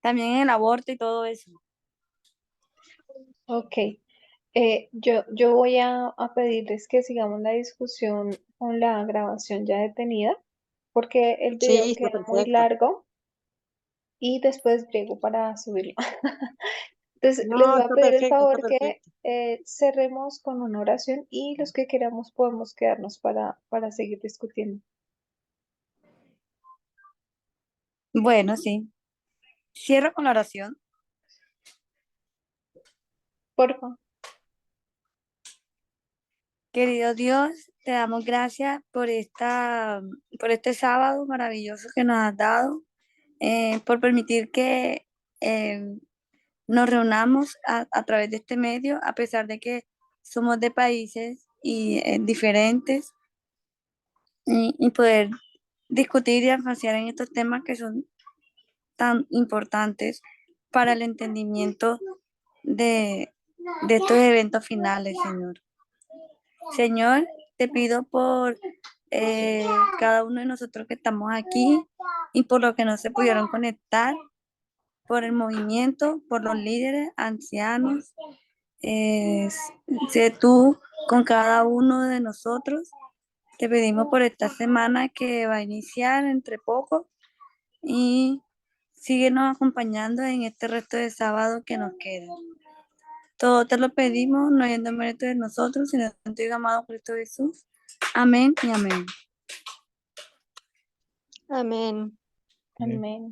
Speaker 1: También en el aborto y todo eso.
Speaker 2: Ok, yo voy a pedirles que sigamos la discusión con la grabación ya detenida, porque el
Speaker 9: Sí,
Speaker 2: video
Speaker 9: está
Speaker 2: queda muy
Speaker 9: perfecto.
Speaker 2: largo y después llego para subirlo. Entonces, les
Speaker 9: No,
Speaker 2: voy a
Speaker 9: está
Speaker 2: pedir el
Speaker 9: perfecto, está
Speaker 2: favor que
Speaker 9: perfecto.
Speaker 2: cerremos con una oración y los que queramos podemos quedarnos para seguir discutiendo.
Speaker 1: Bueno, sí. Cierro con la oración.
Speaker 2: Por favor.
Speaker 1: Querido Dios, te damos gracias por por este sábado maravilloso que nos has dado, por permitir que eh, nos reunamos a través de este medio, a pesar de que somos de países diferentes, y poder discutir y avanzar en estos temas que son tan importantes para el entendimiento de, de estos eventos finales, Señor. Señor, te pido por cada uno de nosotros que estamos aquí y por los que no se pudieron conectar, por el movimiento, por los líderes, ancianos. Sé tú con cada uno de nosotros. Te pedimos por esta semana que va a iniciar entre poco y síguenos acompañando en este resto de sábado que nos queda. Todo te lo pedimos, no yendo mérito de nosotros, sino en tu Hijo amado Cristo Jesús. Amén y amén.
Speaker 9: Amén.
Speaker 2: Amén.